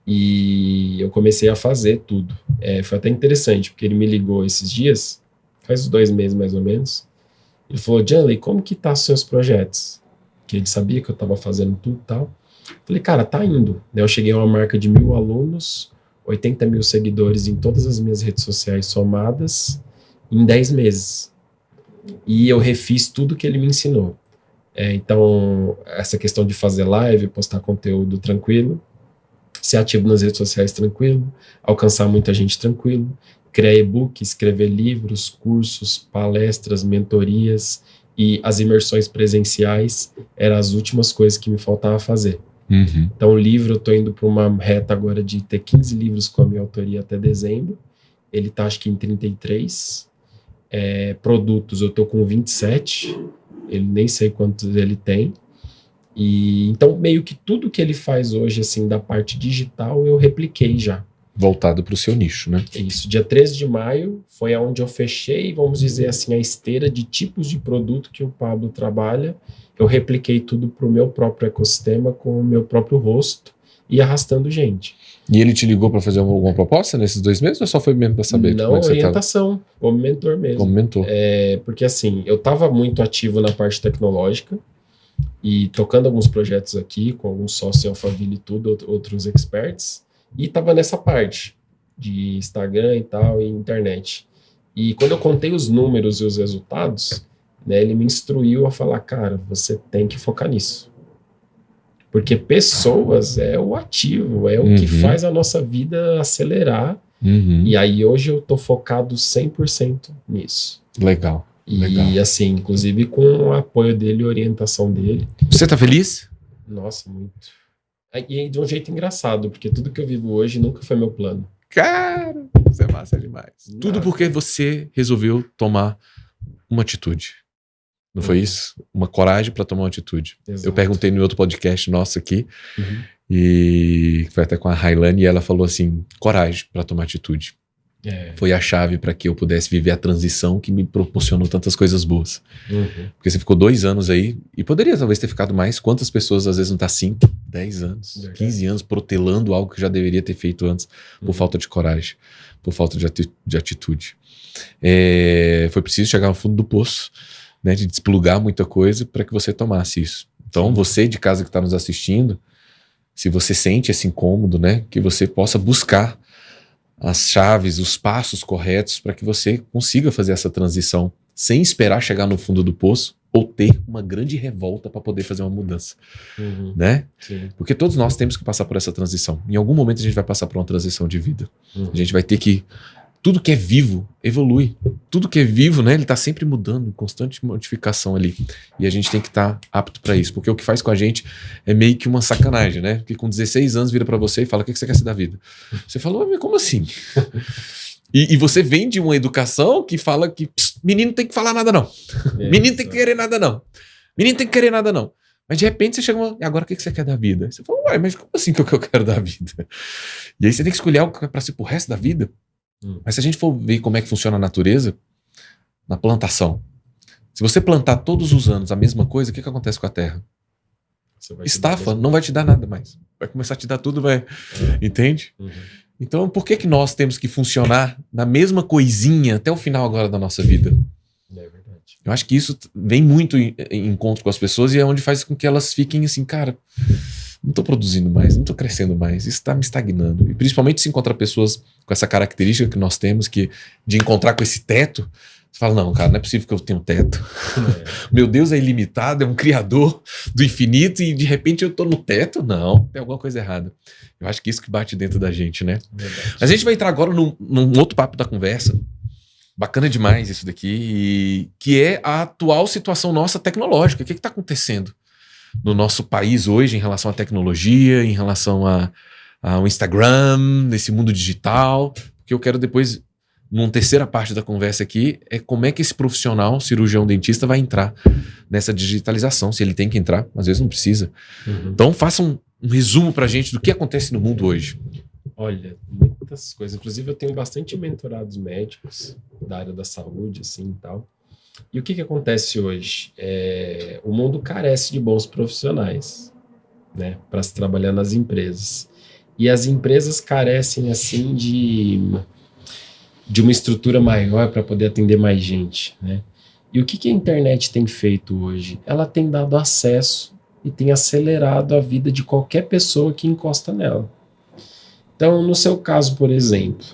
E eu comecei a fazer tudo. Foi até interessante, porque ele me ligou esses dias, faz uns 2 meses mais ou menos. Ele falou: Janley, como que tá os seus projetos? Que ele sabia que eu estava fazendo tudo e tal. Falei: cara, tá indo. Eu cheguei a uma marca de 1.000 alunos, 80 mil seguidores em todas as minhas redes sociais somadas, em 10 meses. E eu refiz tudo que ele me ensinou. Então, essa questão de fazer live, postar conteúdo tranquilo, ser ativo nas redes sociais tranquilo, alcançar muita gente tranquilo, criar e-book, escrever livros, cursos, palestras, mentorias e as imersões presenciais eram as últimas coisas que me faltava fazer. Uhum. Então, o livro, eu estou indo para uma reta agora de ter 15 livros com a minha autoria até dezembro. Ele está, acho que, em 33. Produtos, eu estou com 27. Ele nem sei quantos ele tem. E então, meio que tudo que ele faz hoje, assim, da parte digital, eu repliquei já. Voltado para o seu nicho, né? Isso. Dia 13 de maio foi onde eu fechei, vamos dizer assim, a esteira de tipos de produto que o Pablo trabalha. Eu repliquei tudo para o meu próprio ecossistema, com o meu próprio rosto e arrastando gente. E ele te ligou para fazer alguma proposta nesses 2 meses ou só foi mesmo para saber? Não, como é que orientação, como mentor mesmo. Como mentor. Porque assim, eu estava muito ativo na parte tecnológica e tocando alguns projetos aqui, com alguns sócios em Alphaville e tudo, outros experts, e estava nessa parte de Instagram e tal, e internet. E quando eu contei os números e os resultados, né, ele me instruiu a falar: cara, você tem que focar nisso. Porque pessoas é o ativo, é o que faz a nossa vida acelerar. E aí hoje eu tô focado 100% nisso. Legal. E assim, inclusive com o apoio dele e orientação dele. Você tá feliz? Nossa, muito. E de um jeito engraçado, porque tudo que eu vivo hoje nunca foi meu plano. Cara, isso é massa demais. Tudo porque você resolveu tomar uma atitude. Não foi isso? Uma coragem para tomar uma atitude. Exato. Eu perguntei no outro podcast nosso aqui, e foi até com a Railane, e ela falou assim: coragem para tomar atitude. Foi a chave para que eu pudesse viver a transição que me proporcionou tantas coisas boas. Porque você ficou 2 anos aí, e poderia talvez ter ficado mais. Quantas pessoas às vezes não tá 5, 10 anos, Verdade. 15 anos protelando algo que já deveria ter feito antes, por falta de coragem, por falta de atitude. Foi preciso chegar no fundo do poço, né, de desplugar muita coisa para que você tomasse isso. Então, você de casa que está nos assistindo, se você sente esse incômodo, né, que você possa buscar as chaves, os passos corretos para que você consiga fazer essa transição sem esperar chegar no fundo do poço ou ter uma grande revolta para poder fazer uma mudança, né? Sim. Porque todos nós temos que passar por essa transição. Em algum momento a gente vai passar por uma transição de vida. A gente vai ter que... Tudo que é vivo evolui. Tudo que é vivo, né, ele está sempre mudando, constante modificação ali. E a gente tem que estar apto para isso. Porque o que faz com a gente é meio que uma sacanagem, né? Porque com 16 anos vira para você e fala: o que você quer ser da vida? Você falou: mas como assim? E você vem de uma educação que fala que menino tem que falar nada não. Menino tem que querer nada não. Menino tem que querer nada não. Mas de repente você chega e agora o que você quer da vida? Você fala: ué, mas como assim que é o que eu quero da vida? E aí você tem que escolher algo para ser pro resto da vida. Mas se a gente for ver como é que funciona a natureza, na plantação, se você plantar todos os anos a mesma coisa, o que acontece com a terra? Estafa, não vai te dar nada mais. Vai começar a te dar tudo, vai. Entende? Então, por que nós temos que funcionar na mesma coisinha até o final agora da nossa vida? É verdade. Eu acho que isso vem muito em encontro com as pessoas e é onde faz com que elas fiquem assim: cara, não estou produzindo mais, não estou crescendo mais, isso está me estagnando. E principalmente se encontrar pessoas com essa característica que nós temos, de encontrar com esse teto, você fala, não, cara, não é possível que eu tenha um teto. Meu Deus é ilimitado, é um criador do infinito e de repente eu estou no teto? Não, tem alguma coisa errada. Eu acho que isso que bate dentro da gente, né? Verdade. Mas a gente vai entrar agora num outro papo da conversa. Bacana demais isso daqui, que é a atual situação nossa tecnológica. O que está acontecendo no nosso país hoje em relação à tecnologia, em relação ao Instagram, nesse mundo digital? Porque eu quero depois, numa terceira parte da conversa aqui, é como é que esse profissional, cirurgião dentista, vai entrar nessa digitalização, se ele tem que entrar, às vezes não precisa. Então faça um resumo para a gente do que acontece no mundo hoje. Olha, muitas coisas. Inclusive, eu tenho bastante mentorados médicos da área da saúde, assim, e tal. E o que acontece hoje? O mundo carece de bons profissionais, né, para se trabalhar nas empresas. E as empresas carecem, assim, de uma estrutura maior para poder atender mais gente, né? E o que a internet tem feito hoje? Ela tem dado acesso e tem acelerado a vida de qualquer pessoa que encosta nela. Então, no seu caso, por exemplo,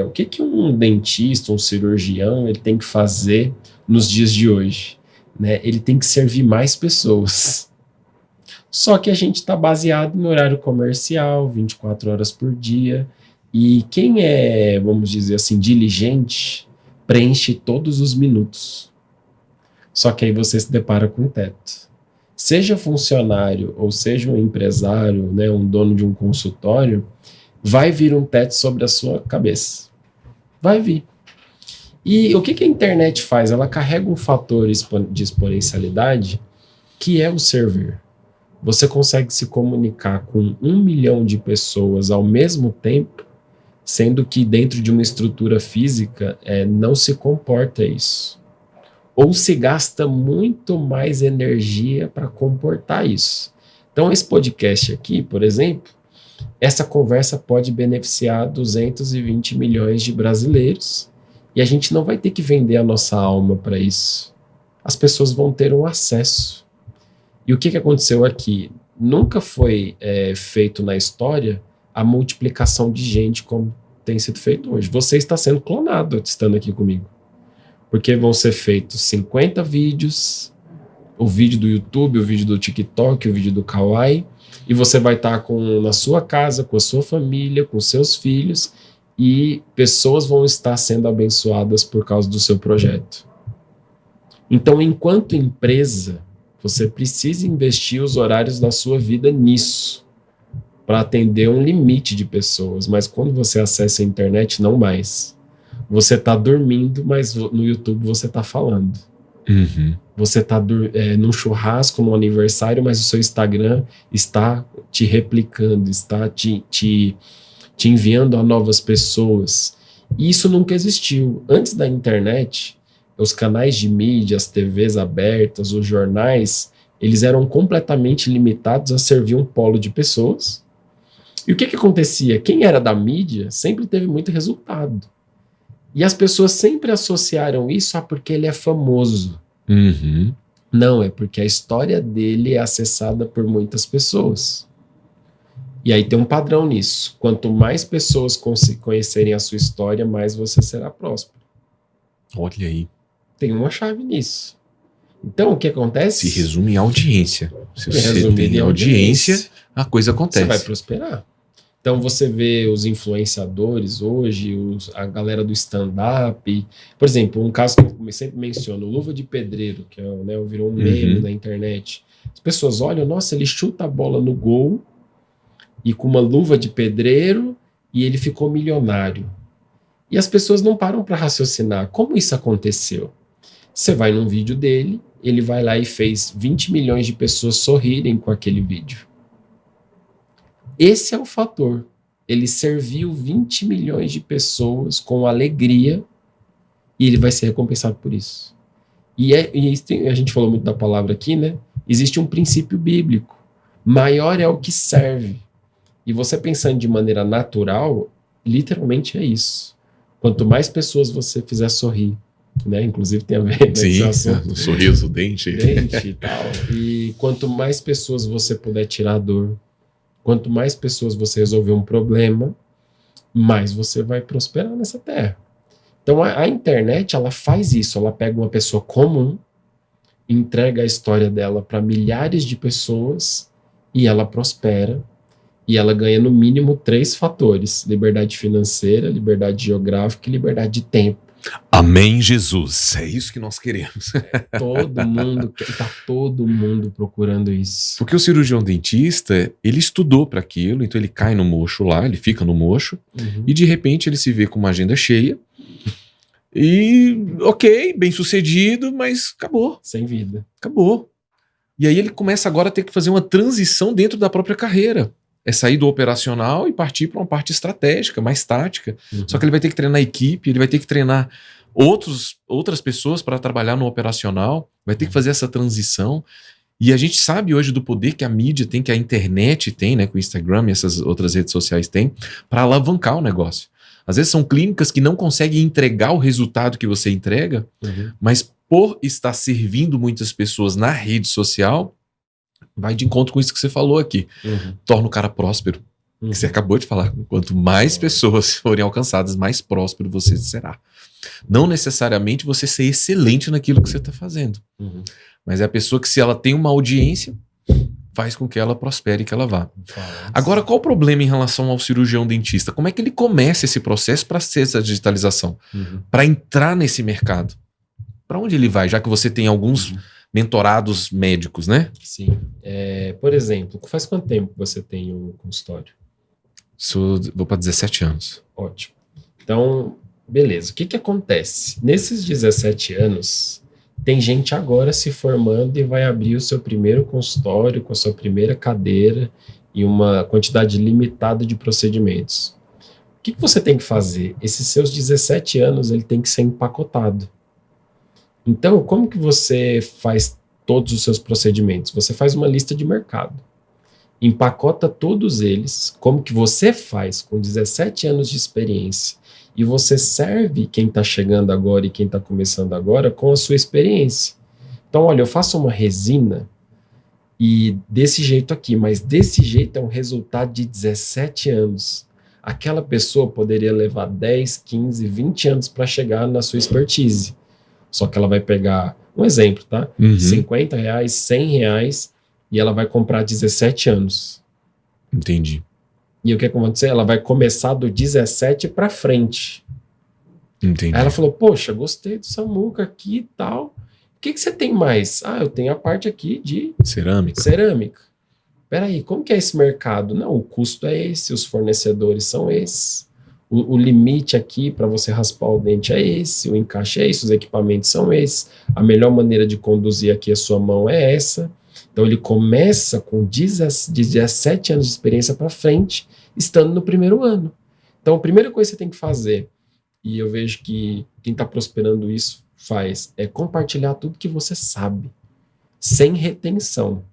o que um dentista, um cirurgião, ele tem que fazer nos dias de hoje? Né? Ele tem que servir mais pessoas. Só que a gente está baseado em horário comercial, 24 horas por dia, e quem é, vamos dizer assim, diligente, preenche todos os minutos. Só que aí você se depara com um teto. Seja funcionário ou seja um empresário, né, um dono de um consultório, vai vir um teto sobre a sua cabeça. Vai vir. E o que a internet faz? Ela carrega um fator de exponencialidade que é o server. Você consegue se comunicar com 1 milhão de pessoas ao mesmo tempo, sendo que dentro de uma estrutura física não se comporta isso. Ou se gasta muito mais energia para comportar isso. Então, esse podcast aqui, por exemplo, essa conversa pode beneficiar 220 milhões de brasileiros e a gente não vai ter que vender a nossa alma para isso. As pessoas vão ter um acesso. E o que aconteceu aqui? Nunca foi feito na história a multiplicação de gente como tem sido feito hoje. Você está sendo clonado estando aqui comigo. Porque vão ser feitos 50 vídeos, o vídeo do YouTube, o vídeo do TikTok, o vídeo do Kawaii, e você vai estar na sua casa, com a sua família, com seus filhos, e pessoas vão estar sendo abençoadas por causa do seu projeto. Então, enquanto empresa, você precisa investir os horários da sua vida nisso, para atender um limite de pessoas. Mas quando você acessa a internet, não mais. Você está dormindo, mas no YouTube você está falando. Uhum. Você está num churrasco, num aniversário, mas o seu Instagram está te replicando, está te enviando a novas pessoas. E isso nunca existiu. Antes da internet, os canais de mídia, as TVs abertas, os jornais, eles eram completamente limitados a servir um polo de pessoas. E o que acontecia? Quem era da mídia sempre teve muito resultado. E as pessoas sempre associaram isso a porque ele é famoso. Uhum. Não, é porque a história dele é acessada por muitas pessoas. E aí tem um padrão nisso. Quanto mais pessoas conhecerem a sua história, mais você será próspero. Olha aí. Tem uma chave nisso. Então, o que acontece? Se resume em audiência. Se você tem audiência, a coisa acontece. Você vai prosperar. Então você vê os influenciadores hoje, a galera do stand-up. Por exemplo, um caso que eu sempre menciono, Luva de Pedreiro, que virou um meme na internet. As pessoas olham, nossa, ele chuta a bola no gol e com uma luva de pedreiro e ele ficou milionário. E as pessoas não param para raciocinar. Como isso aconteceu? Você vai num vídeo dele, ele vai lá e fez 20 milhões de pessoas sorrirem com aquele vídeo. Esse é o fator. Ele serviu 20 milhões de pessoas com alegria e ele vai ser recompensado por isso. E a gente falou muito da palavra aqui, né? Existe um princípio bíblico. Maior é o que serve. E você pensando de maneira natural, literalmente é isso. Quanto mais pessoas você fizer sorrir, né? Inclusive tem a ver com esse assunto. O sorriso, o dente. Dente e tal. E quanto mais pessoas você puder tirar a dor, Quanto mais pessoas você resolver um problema, mais você vai prosperar nessa terra. Então a internet, ela faz isso, ela pega uma pessoa comum, entrega a história dela para milhares de pessoas e ela prospera e ela ganha no mínimo 3 fatores: liberdade financeira, liberdade geográfica e liberdade de tempo. Amém, Jesus. É isso que nós queremos. Tá todo mundo procurando isso. Porque o cirurgião dentista, ele estudou para aquilo, então ele cai no mocho lá, ele fica no mocho, e de repente ele se vê com uma agenda cheia, e ok, bem sucedido, mas acabou. Sem vida. Acabou. E aí ele começa agora a ter que fazer uma transição dentro da própria carreira. É sair do operacional e partir para uma parte estratégica, mais tática. Só que ele vai ter que treinar a equipe, ele vai ter que treinar outras pessoas para trabalhar no operacional, vai ter que fazer essa transição. E a gente sabe hoje do poder que a mídia tem, que a internet tem, né, que o Instagram e essas outras redes sociais têm, para alavancar o negócio. Às vezes são clínicas que não conseguem entregar o resultado que você entrega, mas por estar servindo muitas pessoas na rede social, vai de encontro com isso que você falou aqui. Torna o cara próspero. Que você acabou de falar. Quanto mais pessoas forem alcançadas, mais próspero você será. Não necessariamente você ser excelente naquilo que você está fazendo. Mas é a pessoa que, se ela tem uma audiência, faz com que ela prospere e que ela vá. Agora, qual o problema em relação ao cirurgião dentista? Como é que ele começa esse processo para ser essa digitalização? Para entrar nesse mercado? Para onde ele vai? Já que você tem alguns mentorados médicos, né? Sim. Por exemplo, faz quanto tempo você tem o consultório? Vou para 17 anos. Ótimo. Então, beleza. O que acontece? Nesses 17 anos, tem gente agora se formando e vai abrir o seu primeiro consultório com a sua primeira cadeira e uma quantidade limitada de procedimentos. O que você tem que fazer? Esses seus 17 anos, ele tem que ser empacotado. Então, como que você faz todos os seus procedimentos? Você faz uma lista de mercado, empacota todos eles, como que você faz com 17 anos de experiência, e você serve quem está chegando agora e quem está começando agora com a sua experiência. Então, olha, eu faço uma resina e desse jeito aqui, mas desse jeito é um resultado de 17 anos. Aquela pessoa poderia levar 10, 15, 20 anos para chegar na sua expertise. Só que ela vai pegar, um exemplo, tá? R$50, R$100, e ela vai comprar 17 anos. Entendi. E o que vai acontecer? Ela vai começar do 17 para frente. Entendi. Aí ela falou, poxa, gostei do Samuca aqui e tal. O que você tem mais? Ah, eu tenho a parte aqui de cerâmica. Peraí, como que é esse mercado? Não, o custo é esse, os fornecedores são esses. O limite aqui para você raspar o dente é esse, o encaixe é esse, os equipamentos são esses, a melhor maneira de conduzir aqui a sua mão é essa. Então ele começa com 17 anos de experiência para frente, estando no primeiro ano. Então a primeira coisa que você tem que fazer, e eu vejo que quem está prosperando isso faz, é compartilhar tudo que você sabe, sem retenção,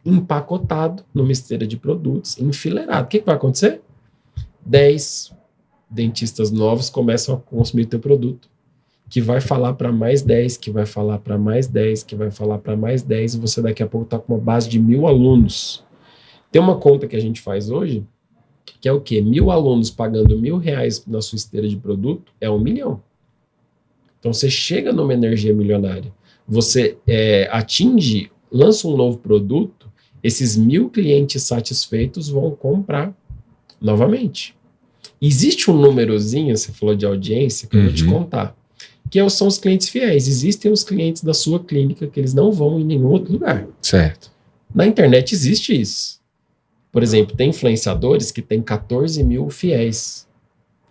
empacotado numa esteira de produtos, enfileirado. O que vai acontecer? 10 dentistas novos começam a consumir teu produto, que vai falar para mais 10, que vai falar para mais 10, que vai falar para mais 10, e você daqui a pouco está com uma base de 1.000 alunos. Tem uma conta que a gente faz hoje, que é o quê? 1.000 alunos pagando R$1.000 na sua esteira de produto é 1 milhão. Então você chega numa energia milionária, você atinge, lança um novo produto, esses 1.000 clientes satisfeitos vão comprar novamente. Existe um númerozinho, você falou de audiência, que eu vou te contar, que são os clientes fiéis. Existem os clientes da sua clínica que eles não vão em nenhum outro lugar. Certo. Na internet existe isso. Por exemplo, tem influenciadores que têm 14 mil fiéis,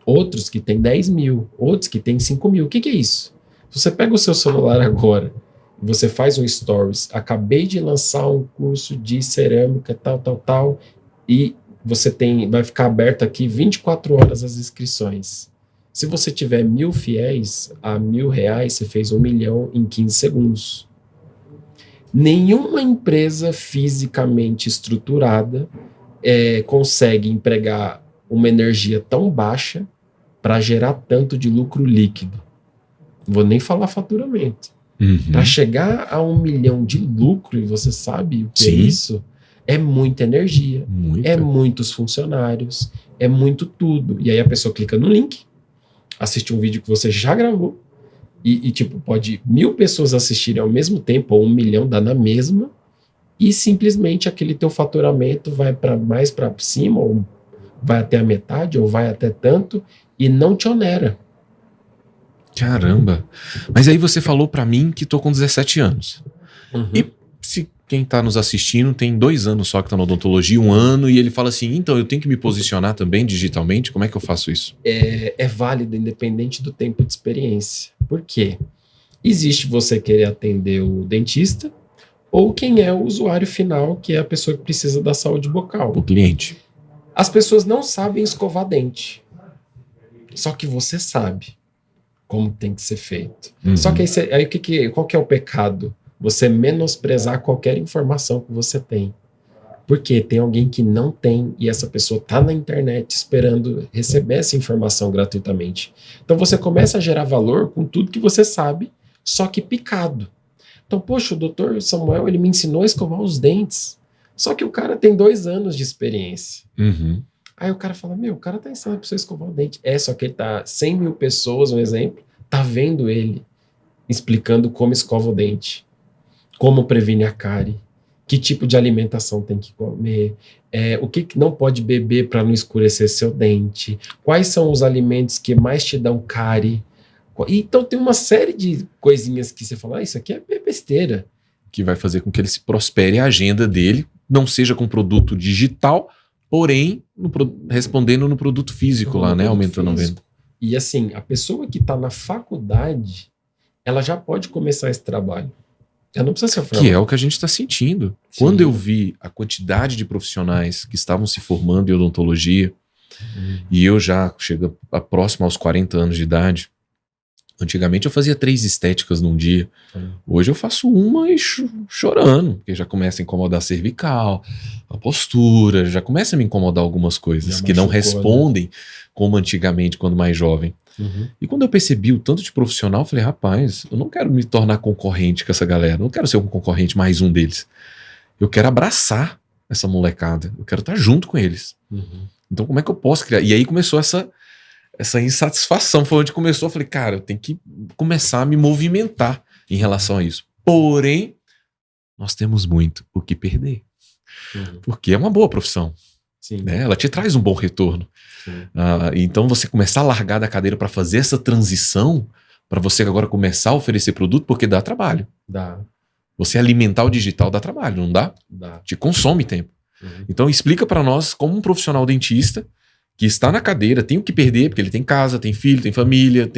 outros que têm 10 mil, outros que têm 5 mil. O que é isso? Se você pega o seu celular agora e você faz um stories, acabei de lançar um curso de cerâmica, tal, e vai ficar aberto aqui 24 horas as inscrições. Se você tiver 1.000 fiéis a R$1.000, você fez 1 milhão em 15 segundos. Nenhuma empresa fisicamente estruturada consegue empregar uma energia tão baixa para gerar tanto de lucro líquido. Não vou nem falar faturamento. Para chegar a 1 milhão de lucro, e você sabe o que é isso, É muita energia, Muito. é muitos funcionários, é muito tudo. E aí a pessoa clica no link, assiste um vídeo que você já gravou, e tipo, pode 1.000 pessoas assistirem ao mesmo tempo, ou 1 milhão, dá na mesma, e simplesmente aquele teu faturamento vai para mais para cima, ou vai até a metade, ou vai até tanto, e não te onera. Caramba. Mas aí você falou pra mim que tô com 17 anos. Uhum. E se quem tá nos assistindo tem 2 anos só que tá na odontologia, 1 ano, e ele fala assim, então eu tenho que me posicionar também digitalmente, como é que eu faço isso? É válido, independente do tempo de experiência. Por quê? Existe você querer atender o dentista, ou quem é o usuário final, que é a pessoa que precisa da saúde bucal. O cliente. As pessoas não sabem escovar dente. Só que você sabe como tem que ser feito. Uhum. Só que aí qual que é o pecado? Você menosprezar qualquer informação que você tem. Porque tem alguém que não tem e essa pessoa está na internet esperando receber essa informação gratuitamente. Então você começa a gerar valor com tudo que você sabe, só que picado. Então, poxa, o doutor Samuel, ele me ensinou a escovar os dentes. Só que o cara tem 2 anos de experiência. Uhum. Aí o cara fala, o cara tá ensinando pra você escovar o dente. Só que ele tá 100 mil pessoas, um exemplo, tá vendo ele explicando como escova o dente, como previne a cárie, que tipo de alimentação tem que comer, o que não pode beber para não escurecer seu dente, quais são os alimentos que mais te dão cárie. Então tem uma série de coisinhas que você fala, isso aqui é besteira. Que vai fazer com que ele se prospere a agenda dele, não seja com produto digital, porém respondendo no produto físico lá, né? Aumentando a venda. E assim, a pessoa que está na faculdade, ela já pode começar esse trabalho. Ela não precisa ser formada. Que é o que a gente está sentindo. Sim. Quando eu vi a quantidade de profissionais que estavam se formando em odontologia, e eu já chego próximo aos 40 anos de idade, antigamente eu fazia 3 estéticas num dia. Hoje eu faço uma e chorando, porque já começa a incomodar a cervical, a postura, já começa a me incomodar algumas coisas que não respondem, né? Como antigamente, quando mais jovem. Uhum. E quando eu percebi o tanto de profissional, eu falei, rapaz, eu não quero me tornar concorrente com essa galera, eu não quero ser um concorrente mais um deles. Eu quero abraçar essa molecada, eu quero estar junto com eles. Uhum. Então como é que eu posso criar? E aí começou essa insatisfação, foi onde começou, eu falei, cara, eu tenho que começar a me movimentar em relação a isso. Porém, nós temos muito o que perder. Uhum. Porque é uma boa profissão. Sim. Né? Ela te traz um bom retorno. Então você começar a largar da cadeira para fazer essa transição, para você agora começar a oferecer produto, porque dá trabalho. Dá. Você alimentar o digital dá trabalho, não dá? Dá. Te consome tempo. Uhum. Então explica para nós como um profissional dentista que está na cadeira, tem o que perder, porque ele tem casa, tem filho, tem família,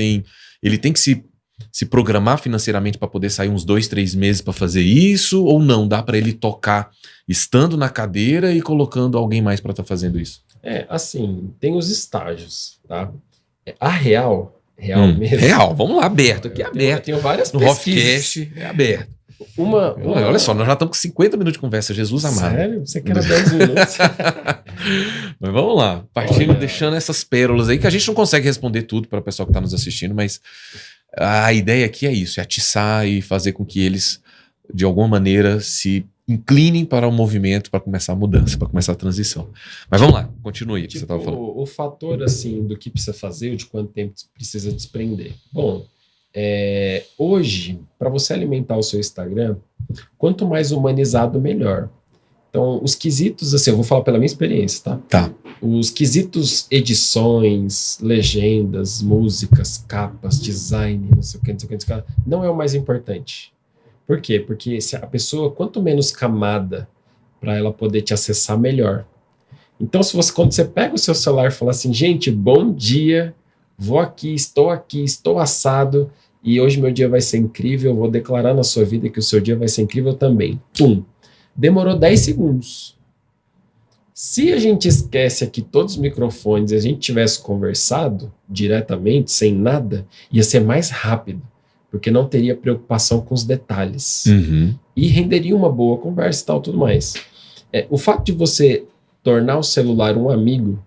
ele tem que se programar financeiramente para poder sair uns 2, 3 meses para fazer isso, ou não? Dá para ele tocar estando na cadeira e colocando alguém mais para estar fazendo isso? Assim, tem os estágios, tá? A real mesmo. Real, vamos lá, aberto, aqui é aberto. Eu tenho várias no pesquisas. Hofcast é aberto. Olha só, nós já estamos com 50 minutos de conversa, Jesus amado. Sério? Você quer 10 minutos? Mas vamos lá, partindo, deixando essas pérolas aí, que a gente não consegue responder tudo para o pessoal que está nos assistindo, mas a ideia aqui é isso, é atiçar e fazer com que eles, de alguma maneira, se inclinem para o movimento, para começar a mudança, para começar a transição. Mas vamos lá, continue o que você estava falando. O fator, assim, do que precisa fazer, ou de quanto tempo precisa desprender. Bom, hoje, para você alimentar o seu Instagram, quanto mais humanizado, melhor. Então, os quesitos, assim, eu vou falar pela minha experiência, tá? Tá. Os quesitos edições, legendas, músicas, capas, design, não sei o que, não é o mais importante. Por quê? Porque se a pessoa, quanto menos camada para ela poder te acessar, melhor. Então, quando você pega o seu celular e fala assim, gente, bom dia, vou aqui, estou assado, e hoje meu dia vai ser incrível, eu vou declarar na sua vida que o seu dia vai ser incrível também. Pum! Demorou 10 segundos. Se a gente esquece aqui todos os microfones e a gente tivesse conversado diretamente, sem nada, ia ser mais rápido, porque não teria preocupação com os detalhes. Uhum. E renderia uma boa conversa e tal, tudo mais. O fato de você tornar o celular um amigo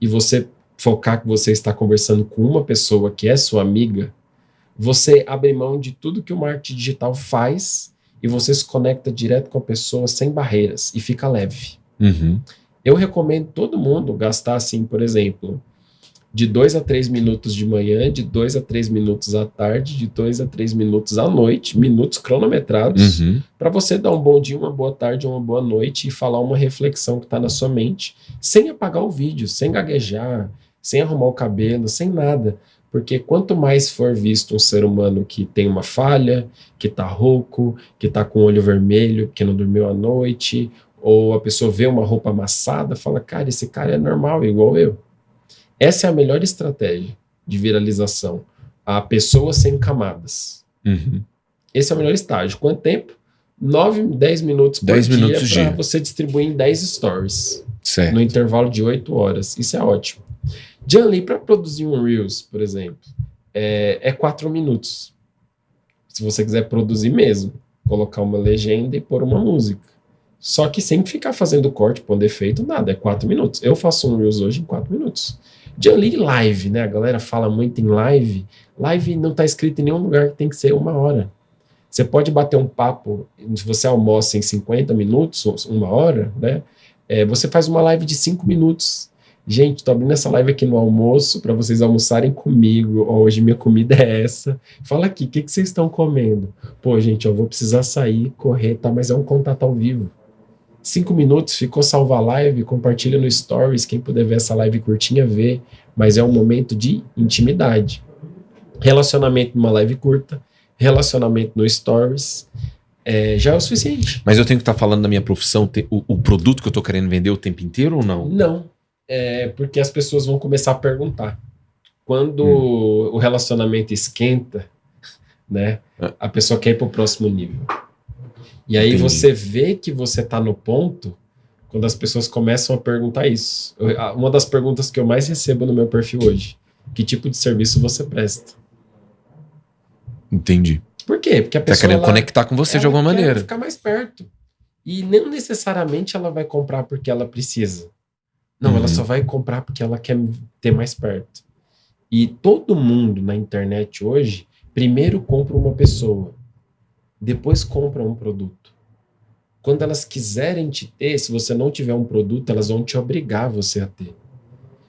e você focar que você está conversando com uma pessoa que é sua amiga, você abre mão de tudo que o marketing digital faz e você se conecta direto com a pessoa sem barreiras e fica leve. Uhum. Eu recomendo todo mundo gastar, assim, por exemplo, de 2 a 3 minutos de manhã, de 2 a 3 minutos à tarde, de 2 a 3 minutos à noite, minutos cronometrados, Uhum. para você dar um bom dia, uma boa tarde, uma boa noite e falar uma reflexão que está na sua mente, sem apagar o vídeo, sem gaguejar, sem arrumar o cabelo, sem nada. Porque quanto mais for visto um ser humano que tem uma falha, que está rouco, que está com o olho vermelho, que não dormiu à noite, ou a pessoa vê uma roupa amassada, fala, cara, esse cara é normal, igual eu. Essa é a melhor estratégia de viralização. A pessoa sem camadas. Uhum. Esse é o melhor estágio. Quanto tempo? 9, 10 minutos por 10 dia minutos para dia. você distribuir em 10 stories. Certo. No intervalo de 8 horas. Isso é ótimo. Janley, para produzir um Reels, por exemplo, é 4 minutos. Se você quiser produzir mesmo. Colocar uma legenda e pôr uma música. Só que sem ficar fazendo corte, pondo efeito, nada. É 4 minutos. Eu faço um Reels hoje em 4 minutos. Janley live, né? A galera fala muito em live. Live não está escrito em nenhum lugar que tem que ser 1 hora. Você pode bater um papo, se você almoça em 50 minutos, 1 hora, né? Você faz uma live de 5 minutos. Gente, tô abrindo essa live aqui no almoço para vocês almoçarem comigo. Hoje minha comida é essa. Fala aqui, o que vocês estão comendo? Pô, gente, eu vou precisar sair, correr, tá? Mas é um contato ao vivo. 5 minutos, ficou salva a live, compartilha no Stories, quem puder ver essa live curtinha, vê. Mas é um momento de intimidade. Relacionamento numa live curta, relacionamento no Stories, já é o suficiente. Mas eu tenho que estar falando da minha profissão, o produto que eu estou querendo vender o tempo inteiro ou não? Não, porque as pessoas vão começar a perguntar. Quando o relacionamento esquenta, né, a pessoa quer ir para o próximo nível. E aí Entendi. você vê que você está no ponto quando as pessoas começam a perguntar isso. Uma das perguntas que eu mais recebo no meu perfil hoje: que tipo de serviço você presta? Entendi. Por quê? Porque a pessoa Tá querendo conectar com você de alguma maneira. Ficar mais perto. E não necessariamente ela vai comprar porque ela precisa. Não, ela só vai comprar porque ela quer ter mais perto. E todo mundo na internet hoje, primeiro compra uma pessoa, depois compra um produto. Quando elas quiserem te ter, se você não tiver um produto, elas vão te obrigar você a ter.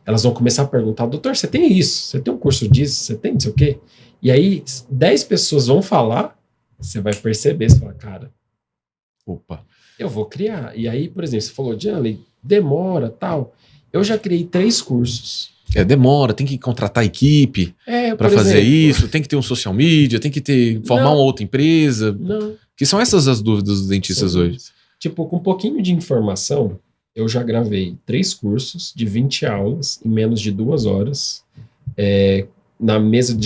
Elas vão começar a perguntar: doutor, você tem isso? Você tem um curso disso? Você tem não sei o quê? E aí 10 pessoas vão falar, você vai perceber, você fala, cara, opa, eu vou criar. E aí, por exemplo, você falou, Janley, demora, tal. Eu já criei 3 cursos. Demora, tem que contratar equipe para fazer isso, tem que ter um social media, tem que formar uma outra empresa. Não. Que são essas as dúvidas dos dentistas hoje. Tipo, com um pouquinho de informação, eu já gravei 3 cursos de 20 aulas em menos de 2 horas, na mesa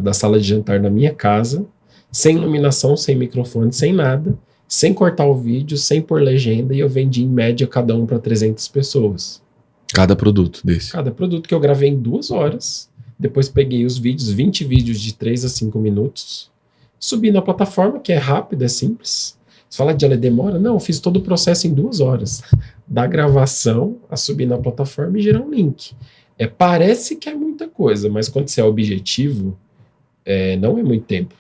da sala de jantar na minha casa, sem iluminação, sem microfone, sem nada, sem cortar o vídeo, sem pôr legenda, e eu vendi em média cada um para 300 pessoas. Cada produto desse. Cada produto que eu gravei em 2 horas. Depois peguei os vídeos, 20 vídeos de 3 a 5 minutos. Subi na plataforma, que é rápido, é simples. Você fala de ela demora? Não, eu fiz todo o processo em 2 horas. Da gravação a subir na plataforma e gerar um link. Parece que é muita coisa, mas quando você é objetivo, não é muito tempo.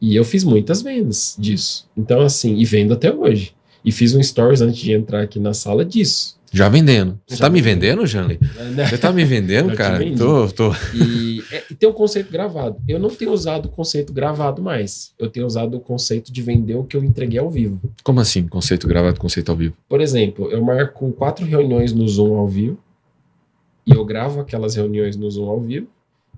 E eu fiz muitas vendas disso. Então, assim, e vendo até hoje. E fiz um stories antes de entrar aqui na sala disso. Já vendendo. Você Já tá me vendendo, Janley? Você tá me vendendo, cara? Tô. E tem um conceito gravado. Eu não tenho usado o conceito gravado mais. Eu tenho usado o conceito de vender o que eu entreguei ao vivo. Como assim? Conceito gravado, conceito ao vivo? Por exemplo, eu marco 4 reuniões no Zoom ao vivo. E eu gravo aquelas reuniões no Zoom ao vivo.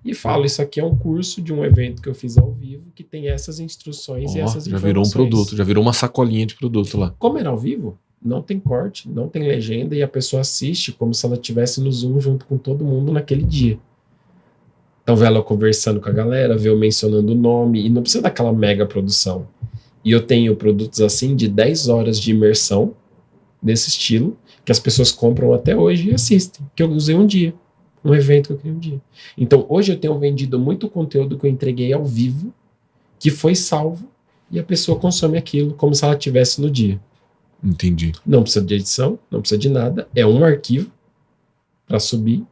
E falo, isso aqui é um curso de um evento que eu fiz ao vivo, que tem essas instruções e essas informações. Já virou um produto, já virou uma sacolinha de produto lá. Como era ao vivo, não tem corte, não tem legenda, e a pessoa assiste como se ela estivesse no Zoom junto com todo mundo naquele dia. Então vê ela conversando com a galera, vê eu mencionando o nome, e não precisa daquela mega produção. E eu tenho produtos assim de 10 horas de imersão, desse estilo, que as pessoas compram até hoje e assistem, que eu usei um dia. Um evento que eu criei um dia. Então, hoje eu tenho vendido muito conteúdo que eu entreguei ao vivo, que foi salvo, e a pessoa consome aquilo como se ela estivesse no dia. Entendi. Não precisa de edição, não precisa de nada. É um arquivo para subir.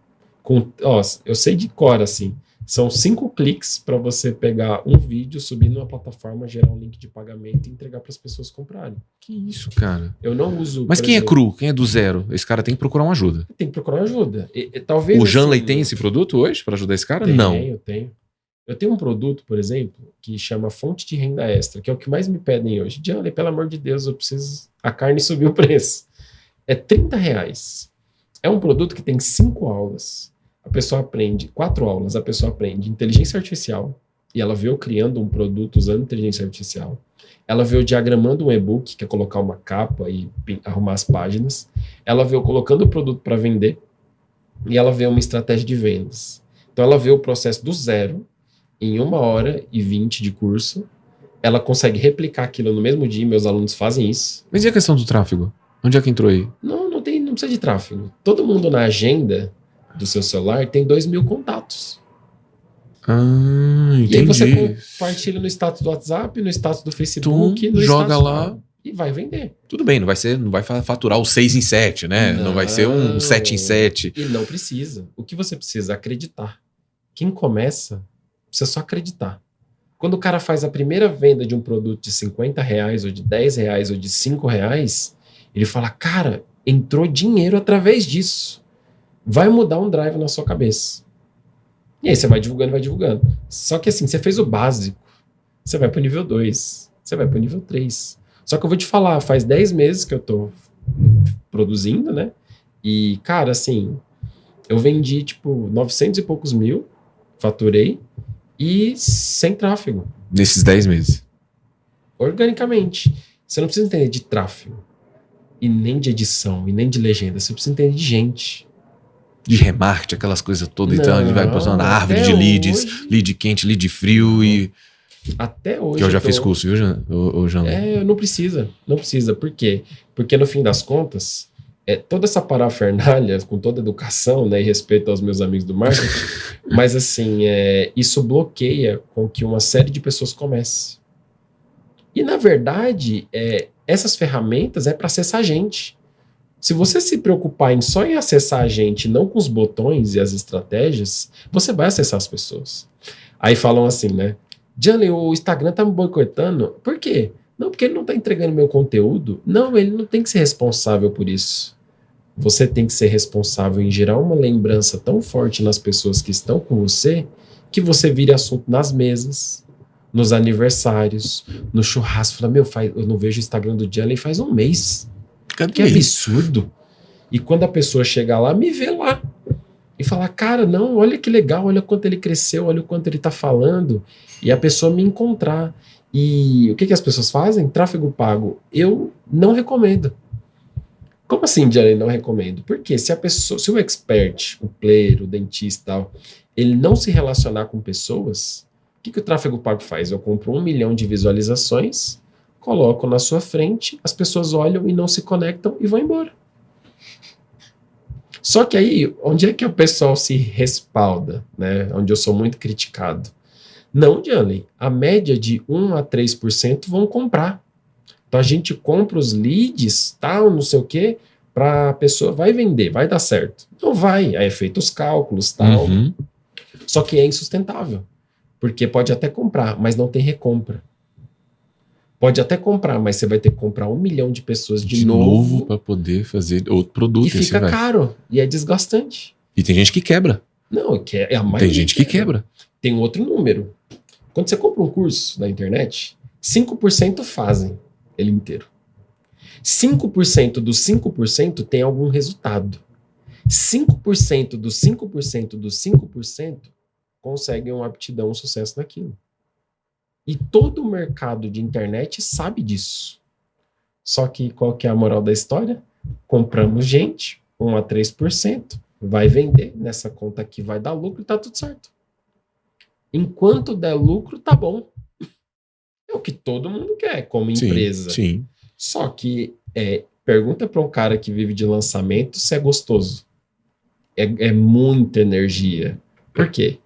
Eu sei de cor, assim. São 5 cliques para você pegar um vídeo, subir numa plataforma, gerar um link de pagamento e entregar para as pessoas comprarem. Que isso, cara. Eu não uso... Mas por quem é exemplo, cru? Quem é do zero? Esse cara tem que procurar uma ajuda. tem que procurar ajuda. Talvez, O Janley assim, tem esse produto hoje para ajudar esse cara? tenho, Não. Eu tenho. Eu tenho um produto, por exemplo, que chama fonte de renda extra, que é o que mais me pedem hoje. Janley, pelo amor de Deus, eu preciso... A carne subiu o preço. É R$30. É um produto que tem 5 aulas. A pessoa aprende, 4 aulas, a pessoa aprende inteligência artificial, e ela vê eu criando um produto usando inteligência artificial. Ela vê eu diagramando um e-book, que é colocar uma capa e arrumar as páginas. Ela vê eu colocando o produto para vender, e ela vê uma estratégia de vendas. Então ela vê o processo do zero, em 1h20 de curso. Ela consegue replicar aquilo no mesmo dia, meus alunos fazem isso. Mas e a questão do tráfego? Onde é que entrou aí? Não precisa de tráfego. Todo mundo na agenda do seu celular tem 2.000 contatos. Entendi. E aí você compartilha no status do WhatsApp, no status do Facebook, no joga status lá. e vai vender. Tudo bem, não vai faturar o 6 em 7, né? Não vai ser um 7 em 7. E não precisa. O que você precisa é acreditar. Quem começa, precisa só acreditar. Quando o cara faz a primeira venda de um produto de R$50, ou de R$10, ou de R$5, ele fala, cara, entrou dinheiro através disso. Vai mudar um drive na sua cabeça. E aí você vai divulgando. Só que assim, você fez o básico. Você vai pro nível 2. Você vai pro nível 3. Só que eu vou te falar, faz 10 meses que eu tô produzindo, né? E, cara, assim, eu vendi, 900 e poucos mil, faturei, e sem tráfego. Nesses 10 meses. Organicamente. Você não precisa entender de tráfego, e nem de edição, e nem de legenda. Você precisa entender de gente. De remarketing, aquelas coisas todas. Então a gente vai posando a árvore de leads, lead quente, lead frio e... Até hoje. Que eu já fiz curso, viu, Jean? Não precisa. Não precisa. Por quê? Porque no fim das contas, toda essa parafernália, com toda educação, né, e respeito aos meus amigos do marketing, mas assim, isso bloqueia com que uma série de pessoas comece. E na verdade, essas ferramentas é para acessar a gente. Se você se preocupar só em acessar a gente, não com os botões e as estratégias, você vai acessar as pessoas. Aí falam assim, né? Janley, o Instagram tá me boicotando. Por quê? Não, porque ele não tá entregando meu conteúdo. Não, ele não tem que ser responsável por isso. Você tem que ser responsável em gerar uma lembrança tão forte nas pessoas que estão com você, que você vire assunto nas mesas, nos aniversários, no churrasco. Fala, eu não vejo o Instagram do Janley faz um mês. Que absurdo. E quando a pessoa chegar lá, me vê lá. E falar, cara, não, olha que legal, olha o quanto ele cresceu, olha o quanto ele tá falando. E a pessoa me encontrar. E o que as pessoas fazem? Tráfego pago. Eu não recomendo. Como assim, Janley, não recomendo? Porque se o expert, o player, o dentista e tal, ele não se relacionar com pessoas, o que o tráfego pago faz? Eu compro 1 milhão de visualizações, coloco na sua frente, as pessoas olham e não se conectam e vão embora. Só que aí, onde é que o pessoal se respalda, né? Onde eu sou muito criticado. Não, Janley, a média de 1 a 3% vão comprar. Então a gente compra os leads, tal, não sei o quê, para a pessoa vai vender, vai dar certo. Não vai, aí é feito os cálculos, tal. Uhum. Só que é insustentável. Porque pode até comprar, mas não tem recompra. Pode até comprar, mas você vai ter que comprar 1 milhão de pessoas de novo para poder fazer outro produto. E fica caro. E é desgastante. E tem gente que quebra. Não, a maioria tem gente que quebra. Tem outro número. Quando você compra um curso na internet, 5% fazem ele inteiro. 5% dos 5% tem algum resultado. 5% dos 5% dos 5% conseguem uma aptidão, um sucesso naquilo. E todo o mercado de internet sabe disso. Só que qual que é a moral da história? Compramos gente, 1 a 3%, vai vender, nessa conta aqui vai dar lucro e tá tudo certo. Enquanto der lucro, tá bom. É o que todo mundo quer, como empresa. Sim. Só que pergunta para um cara que vive de lançamento se é gostoso. É muita energia. Por quê?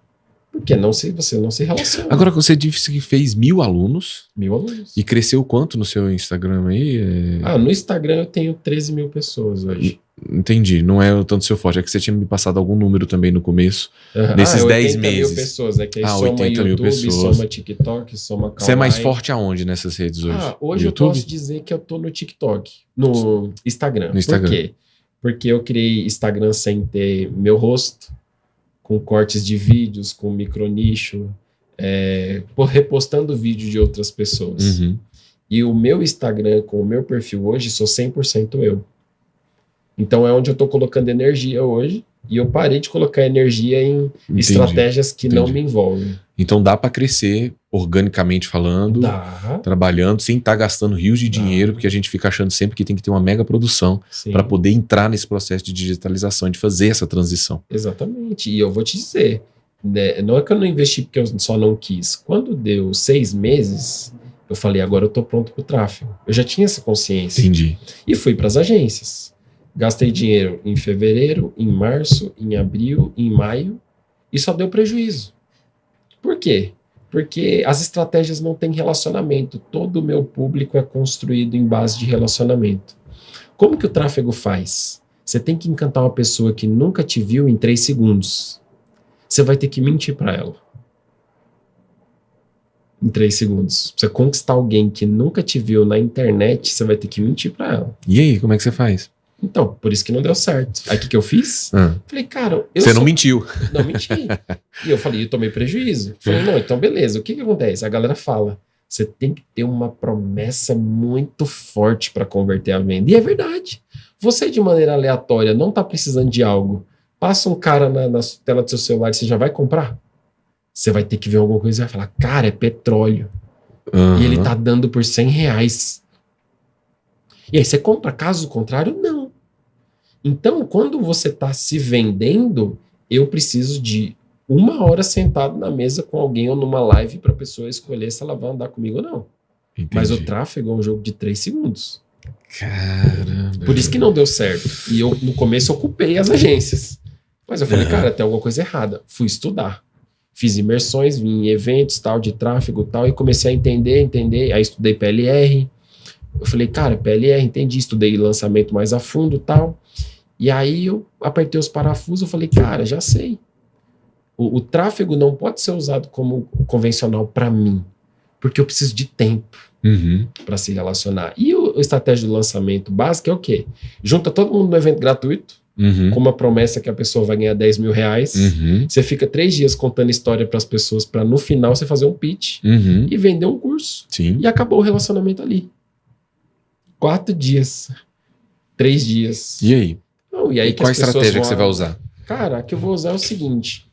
Porque você não se relaciona. Agora você disse que fez 1.000 alunos. 1.000 alunos. E cresceu quanto no seu Instagram aí? No Instagram eu tenho 13 mil pessoas hoje. Entendi, não é o tanto seu forte. É que você tinha me passado algum número também no começo, Aham. nesses 10 80 mil meses. pessoas, né? Que aí soma 80 mil YouTube, pessoas. soma TikTok, soma Kawaii. Você é mais forte aonde nessas redes hoje? Hoje No eu YouTube? posso dizer que eu tô no TikTok, no Instagram. No Instagram. Por quê? Porque eu criei Instagram sem ter meu rosto, com cortes de vídeos, com micronicho, repostando vídeo de outras pessoas. Uhum. E o meu Instagram, com o meu perfil hoje, sou 100% eu. Então é onde eu tô colocando energia hoje, e eu parei de colocar energia em Entendi. estratégias que não Entendi. me envolvem. Então dá pra crescer organicamente falando, Dá. trabalhando, sem estar gastando rios de dinheiro, porque a gente fica achando sempre que tem que ter uma mega produção Sim. para poder entrar nesse processo de digitalização, de fazer essa transição. Exatamente. E eu vou te dizer, né, não é que eu não investi porque eu só não quis. Quando deu 6 meses, eu falei, agora eu tô pronto pro tráfego. Eu já tinha essa consciência. Entendi. E fui para as agências. Gastei dinheiro em fevereiro, em março, em abril, em maio, e só deu prejuízo. Por quê? Porque as estratégias não têm relacionamento. Todo o meu público é construído em base de relacionamento. Como que o tráfego faz? Você tem que encantar uma pessoa que nunca te viu em 3 segundos. Você vai ter que mentir para ela. Em 3 segundos. Pra você conquistar alguém que nunca te viu na internet, você vai ter que mentir para ela. E aí, como é que você faz? Então, por isso que não deu certo. Aí o que eu fiz? Falei, cara, Você não mentiu. Não menti. E eu falei, eu tomei prejuízo. Falei, não, então beleza. O que acontece? A galera fala, você tem que ter uma promessa muito forte para converter a venda. E é verdade. Você, de maneira aleatória, não está precisando de algo. Passa um cara na tela do seu celular e você já vai comprar? Você vai ter que ver alguma coisa e vai falar, cara, é petróleo. E ele tá dando por R$100. E aí você compra. Caso contrário, não. Então, quando você está se vendendo, eu preciso de 1 hora sentado na mesa com alguém ou numa live para a pessoa escolher se ela vai andar comigo ou não. Entendi. Mas o tráfego é um jogo de 3 segundos. Caramba. Por isso que não deu certo. E eu, no começo, ocupei as agências. Mas eu falei, cara, tem alguma coisa errada. Fui estudar. Fiz imersões, vim em eventos, tal, de tráfego, tal, e comecei a entender. Aí estudei PLR. Eu falei, cara, PLR, entendi. Estudei lançamento mais a fundo, tal. E aí eu apertei os parafusos, eu falei, cara, já sei. O tráfego não pode ser usado como convencional para mim, porque eu preciso de tempo para se relacionar. E a estratégia do lançamento básica é o quê? Junta todo mundo no evento gratuito, com uma promessa que a pessoa vai ganhar R$10 mil. Você fica 3 dias contando história para as pessoas, para no final você fazer um pitch e vender um curso. Sim. E acabou o relacionamento ali. 4 dias. 3 dias. E aí? E aí qual a estratégia que você vai usar? Cara, a que eu vou usar é o seguinte.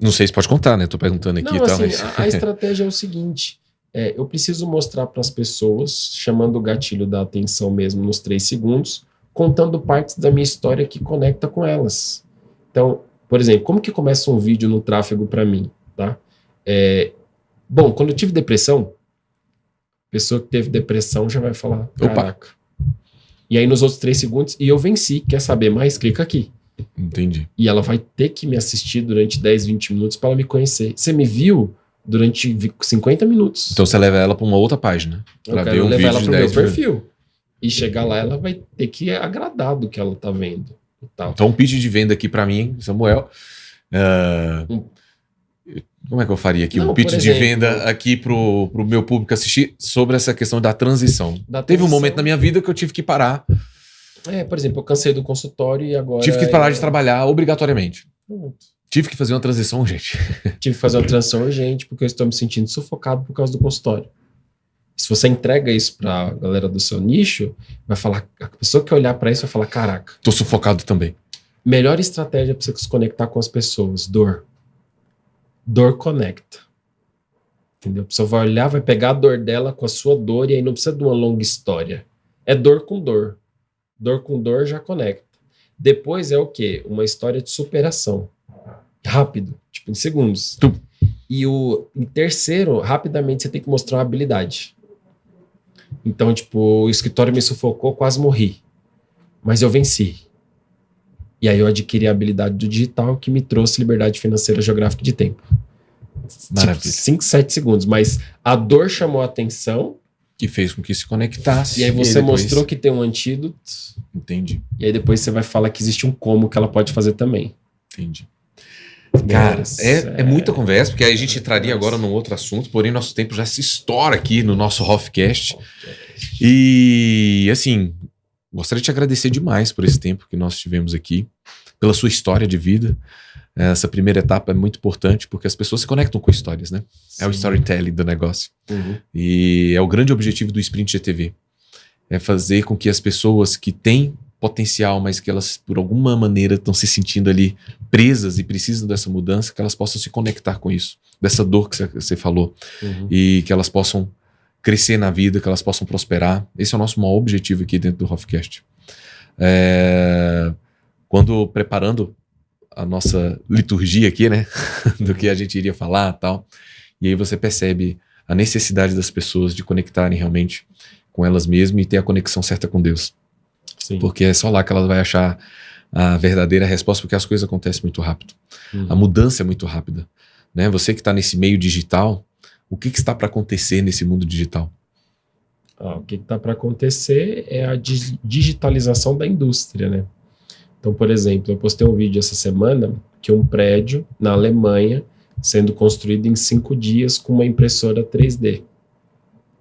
Não sei se pode contar, né? Tô perguntando aqui. Não, e tal, assim, mas... a estratégia é o seguinte. Eu preciso mostrar para as pessoas, chamando o gatilho da atenção mesmo nos 3 segundos, contando partes da minha história que conecta com elas. Então, por exemplo, como que começa um vídeo no tráfego para mim? Tá? Bom, quando eu tive depressão, a pessoa que teve depressão já vai falar, caraca. E aí nos outros 3 segundos, e eu venci. Quer saber mais? Clica aqui. Entendi. E ela vai ter que me assistir durante 10, 20 minutos para ela me conhecer. Você me viu durante 50 minutos. Então você leva ela para uma outra página. Eu quero levar ela para o meu perfil. E chegar lá, ela vai ter que agradar do que ela tá vendo. E tal. Então um pitch de venda aqui para mim, Samuel. Como é que eu faria aqui? Um pitch de venda aqui pro meu público assistir sobre essa questão da transição. Teve um momento na minha vida que eu tive que parar. Por exemplo, eu cansei do consultório e agora... Tive que parar de trabalhar obrigatoriamente. Pronto. Tive que fazer uma transição urgente. Tive que fazer uma transição urgente porque eu estou me sentindo sufocado por causa do consultório. Se você entrega isso pra galera do seu nicho, vai falar... A pessoa que olhar para isso vai falar, caraca. Tô sufocado também. Melhor estratégia para você se conectar com as pessoas. Dor. Dor conecta. Entendeu? A pessoa vai olhar, vai pegar a dor dela com a sua dor e aí não precisa de uma longa história. É dor com dor. Dor com dor já conecta. Depois é o quê? Uma história de superação. Rápido, tipo em segundos. E em terceiro, rapidamente você tem que mostrar uma habilidade. Então, tipo, o escritório me sufocou, quase morri. Mas eu venci. E aí eu adquiri a habilidade do digital que me trouxe liberdade financeira geográfica de tempo. Maravilha. Tipo, 5, 7 segundos. Mas a dor chamou a atenção. que fez com que se conectasse. E aí você depois... mostrou que tem um antídoto. Entendi. E aí depois você vai falar que existe um como que ela pode fazer também. Entendi. Cara, é muita conversa, porque aí a gente entraria agora num outro assunto, porém nosso tempo já se estoura aqui no nosso Hofcast. E, assim, gostaria de te agradecer demais por esse tempo que nós tivemos aqui, pela sua história de vida. Essa primeira etapa é muito importante, porque as pessoas se conectam com histórias, né? Sim. É o storytelling do negócio. Uhum. E é o grande objetivo do Sprint GTV. É fazer com que as pessoas que têm potencial, mas que elas, por alguma maneira, estão se sentindo ali presas e precisam dessa mudança, que elas possam se conectar com isso, dessa dor que você falou, e que elas possam crescer na vida, que elas possam prosperar. Esse é o nosso maior objetivo aqui dentro do Hofcast. Quando preparando a nossa liturgia aqui, né, do que a gente iria falar e tal, e aí você percebe a necessidade das pessoas de conectarem realmente com elas mesmas e ter a conexão certa com Deus. Sim. Porque é só lá que ela vai achar a verdadeira resposta, porque as coisas acontecem muito rápido. A mudança é muito rápida, né? Você que está nesse meio digital, o que está para acontecer nesse mundo digital? O que está para acontecer é a digitalização da indústria, né? Então, por exemplo, eu postei um vídeo essa semana que um prédio na Alemanha sendo construído em 5 dias com uma impressora 3D.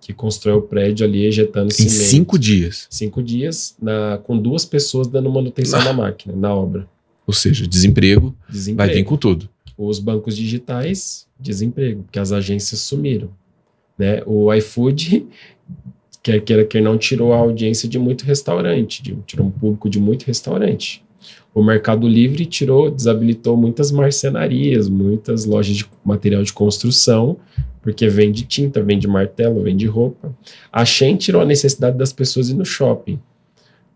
Que constrói o prédio ali, ejetando cimento. Em 5 dias? 5 dias, com 2 pessoas dando manutenção na máquina, na obra. Ou seja, desemprego vai vir com tudo. Os bancos digitais, desemprego, porque as agências sumiram. Né? O iFood, quer não, tirou a audiência de muito restaurante, tirou um público de muito restaurante. O Mercado Livre desabilitou muitas marcenarias, muitas lojas de material de construção, porque vende tinta, vende martelo, vende roupa. A Shein tirou a necessidade das pessoas ir no shopping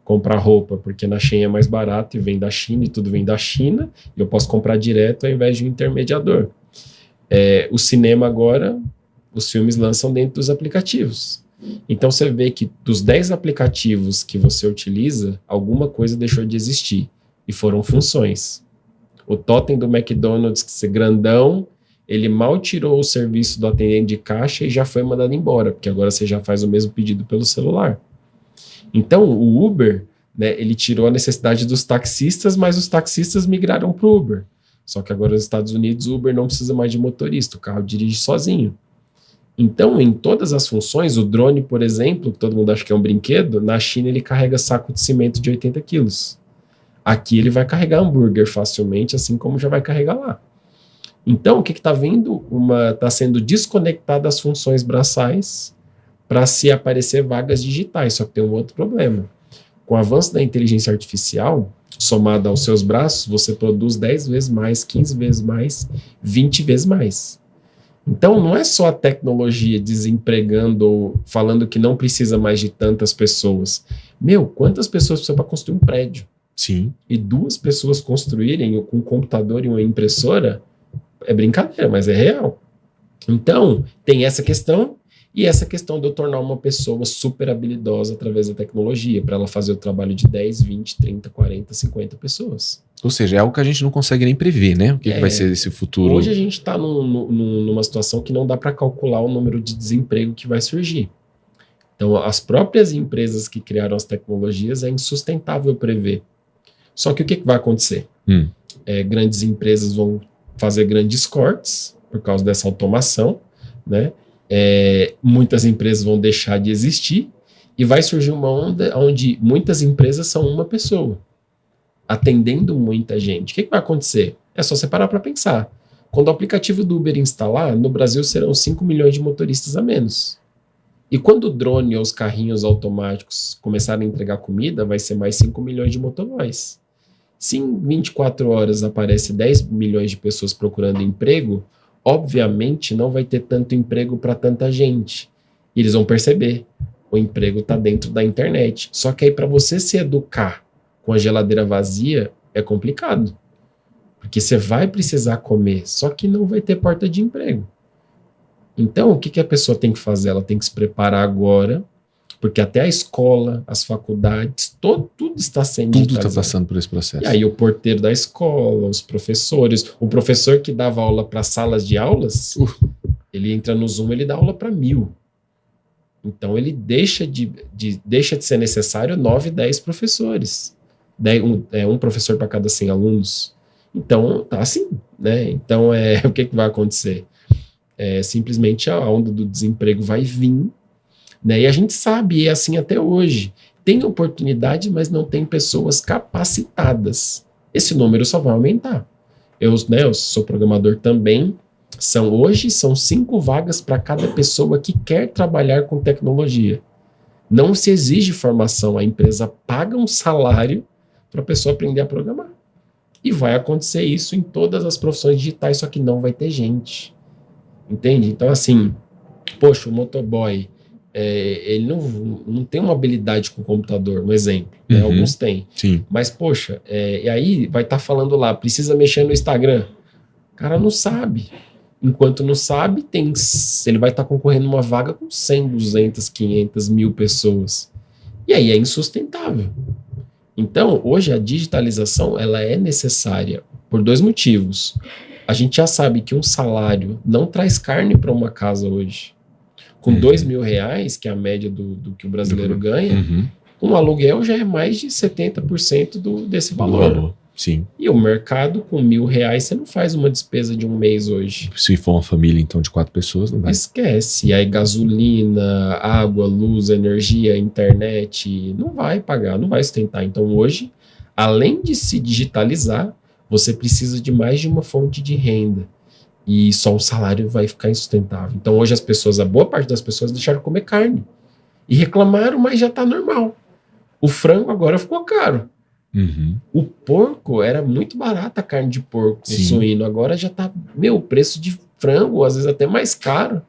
comprar roupa, porque na Shein é mais barato e vem da China, e tudo vem da China, e eu posso comprar direto ao invés de um intermediador. O cinema agora, os filmes lançam dentro dos aplicativos. Então você vê que dos 10 aplicativos que você utiliza, alguma coisa deixou de existir, e foram funções. O totem do McDonald's, que ser grandão, ele mal tirou o serviço do atendente de caixa e já foi mandado embora, porque agora você já faz o mesmo pedido pelo celular. Então, o Uber, né, ele tirou a necessidade dos taxistas, mas os taxistas migraram para o Uber. Só que agora nos Estados Unidos, o Uber não precisa mais de motorista, o carro dirige sozinho. Então, em todas as funções, o drone, por exemplo, que todo mundo acha que é um brinquedo, na China ele carrega saco de cimento de 80 quilos. Aqui ele vai carregar hambúrguer facilmente, assim como já vai carregar lá. Então, o que está vindo? Está sendo desconectada as funções braçais para se aparecer vagas digitais. Só que tem um outro problema. Com o avanço da inteligência artificial, somada aos seus braços, você produz 10 vezes mais, 15 vezes mais, 20 vezes mais. Então, não é só a tecnologia desempregando ou falando que não precisa mais de tantas pessoas. Quantas pessoas precisam para construir um prédio? Sim. E 2 pessoas construírem com um computador e uma impressora, é brincadeira, mas é real. Então, tem essa questão e essa questão de eu tornar uma pessoa super habilidosa através da tecnologia, para ela fazer o trabalho de 10, 20, 30, 40, 50 pessoas. Ou seja, é algo que a gente não consegue nem prever, né? O que vai ser esse futuro? Hoje a gente está numa situação que não dá para calcular o número de desemprego que vai surgir. Então, as próprias empresas que criaram as tecnologias é insustentável prever. Só que o que vai acontecer? Grandes empresas vão fazer grandes cortes por causa dessa automação, né? Muitas empresas vão deixar de existir e vai surgir uma onda onde muitas empresas são uma pessoa, atendendo muita gente. O que vai acontecer? É só você parar para pensar. Quando o aplicativo do Uber instalar, no Brasil serão 5 milhões de motoristas a menos. E quando o drone ou os carrinhos automáticos começarem a entregar comida, vai ser mais 5 milhões de motoboys. Se em 24 horas aparece 10 milhões de pessoas procurando emprego, obviamente não vai ter tanto emprego para tanta gente. E eles vão perceber, o emprego está dentro da internet. Só que aí para você se educar com a geladeira vazia é complicado. Porque você vai precisar comer, só que não vai ter porta de emprego. Então, o que a pessoa tem que fazer? Ela tem que se preparar agora, porque até a escola, as faculdades, tudo está sendo digitalizado. Tudo está passando por esse processo. E aí o porteiro da escola, os professores, o professor que dava aula para salas de aulas, ele entra no Zoom, ele dá aula para 1000. Então ele deixa de ser necessário 9, 10 professores. Um professor para cada 100 alunos. Então, tá assim, né? Então, o que vai acontecer? Simplesmente a onda do desemprego vai vir, né? E a gente sabe, e é assim até hoje. Tem oportunidade, mas não tem pessoas capacitadas. Esse número só vai aumentar. Eu sou programador também. Hoje são 5 vagas para cada pessoa que quer trabalhar com tecnologia. Não se exige formação, a empresa paga um salário para a pessoa aprender a programar. E vai acontecer isso em todas as profissões digitais, só que não vai ter gente. Entende? Então, assim, poxa, o motoboy, ele não tem uma habilidade com o computador, um exemplo. Né? Alguns têm. Sim. Mas, poxa, e aí vai estar falando lá, precisa mexer no Instagram. O cara não sabe. Enquanto não sabe, ele vai estar concorrendo uma vaga com 100, 200, 500, 1000 pessoas. E aí é insustentável. Então, hoje a digitalização ela é necessária por 2 motivos. A gente já sabe que um salário não traz carne para uma casa hoje. Com R$2.000, que é a média do que o brasileiro ganha, um aluguel já é mais de 70% desse valor. Sim. E o mercado, com R$1.000, você não faz uma despesa de um mês hoje. Se for uma família, então, de 4 pessoas, não vai. Esquece. E aí, gasolina, água, luz, energia, internet, não vai pagar, não vai sustentar. Então, hoje, além de se digitalizar, você precisa de mais de uma fonte de renda. E só o salário vai ficar insustentável. Então, hoje, a boa parte das pessoas deixaram de comer carne. E reclamaram, mas já está normal. O frango agora ficou caro. O porco era muito barata, a carne de porco, o suíno. Agora já tá, o preço de frango, às vezes até mais caro.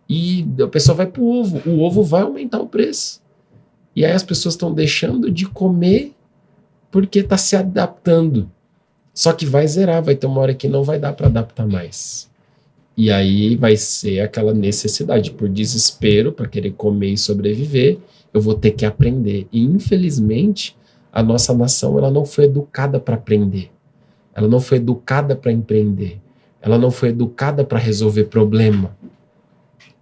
E a pessoa vai pro ovo. O ovo vai aumentar o preço. E aí as pessoas estão deixando de comer porque tá se adaptando. Só que vai zerar, vai ter uma hora que não vai dar para adaptar mais. E aí vai ser aquela necessidade, por desespero, para querer comer e sobreviver, eu vou ter que aprender. E infelizmente, a nossa nação ela não foi educada para aprender. Ela não foi educada para empreender. Ela não foi educada para resolver problema.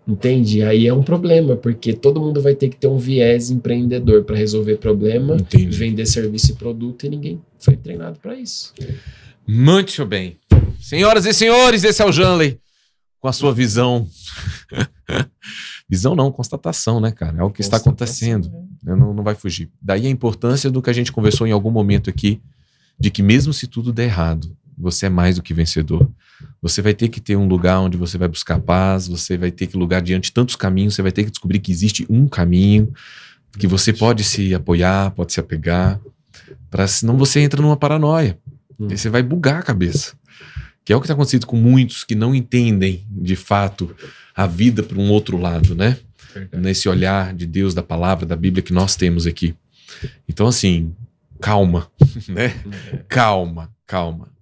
Entende? Aí é um problema, porque todo mundo vai ter que ter um viés empreendedor para resolver problema, vender serviço e produto, e ninguém foi treinado para isso. Muito bem. Senhoras e senhores, esse é o Janley, com a sua visão. Visão não, constatação, né, cara? É o que está acontecendo. Não vai fugir. Daí a importância do que a gente conversou em algum momento aqui, de que mesmo se tudo der errado, você é mais do que vencedor. Você vai ter que ter um lugar onde você vai buscar paz, você vai ter que lugar diante de tantos caminhos, você vai ter que descobrir que existe um caminho, que você pode se apoiar, pode se apegar, senão você entra numa paranoia. E você vai bugar a cabeça. Que é o que está acontecendo com muitos que não entendem, de fato, a vida para um outro lado, né? Verdade. Nesse olhar de Deus, da palavra, da Bíblia que nós temos aqui. Então, assim, calma, né? Calma.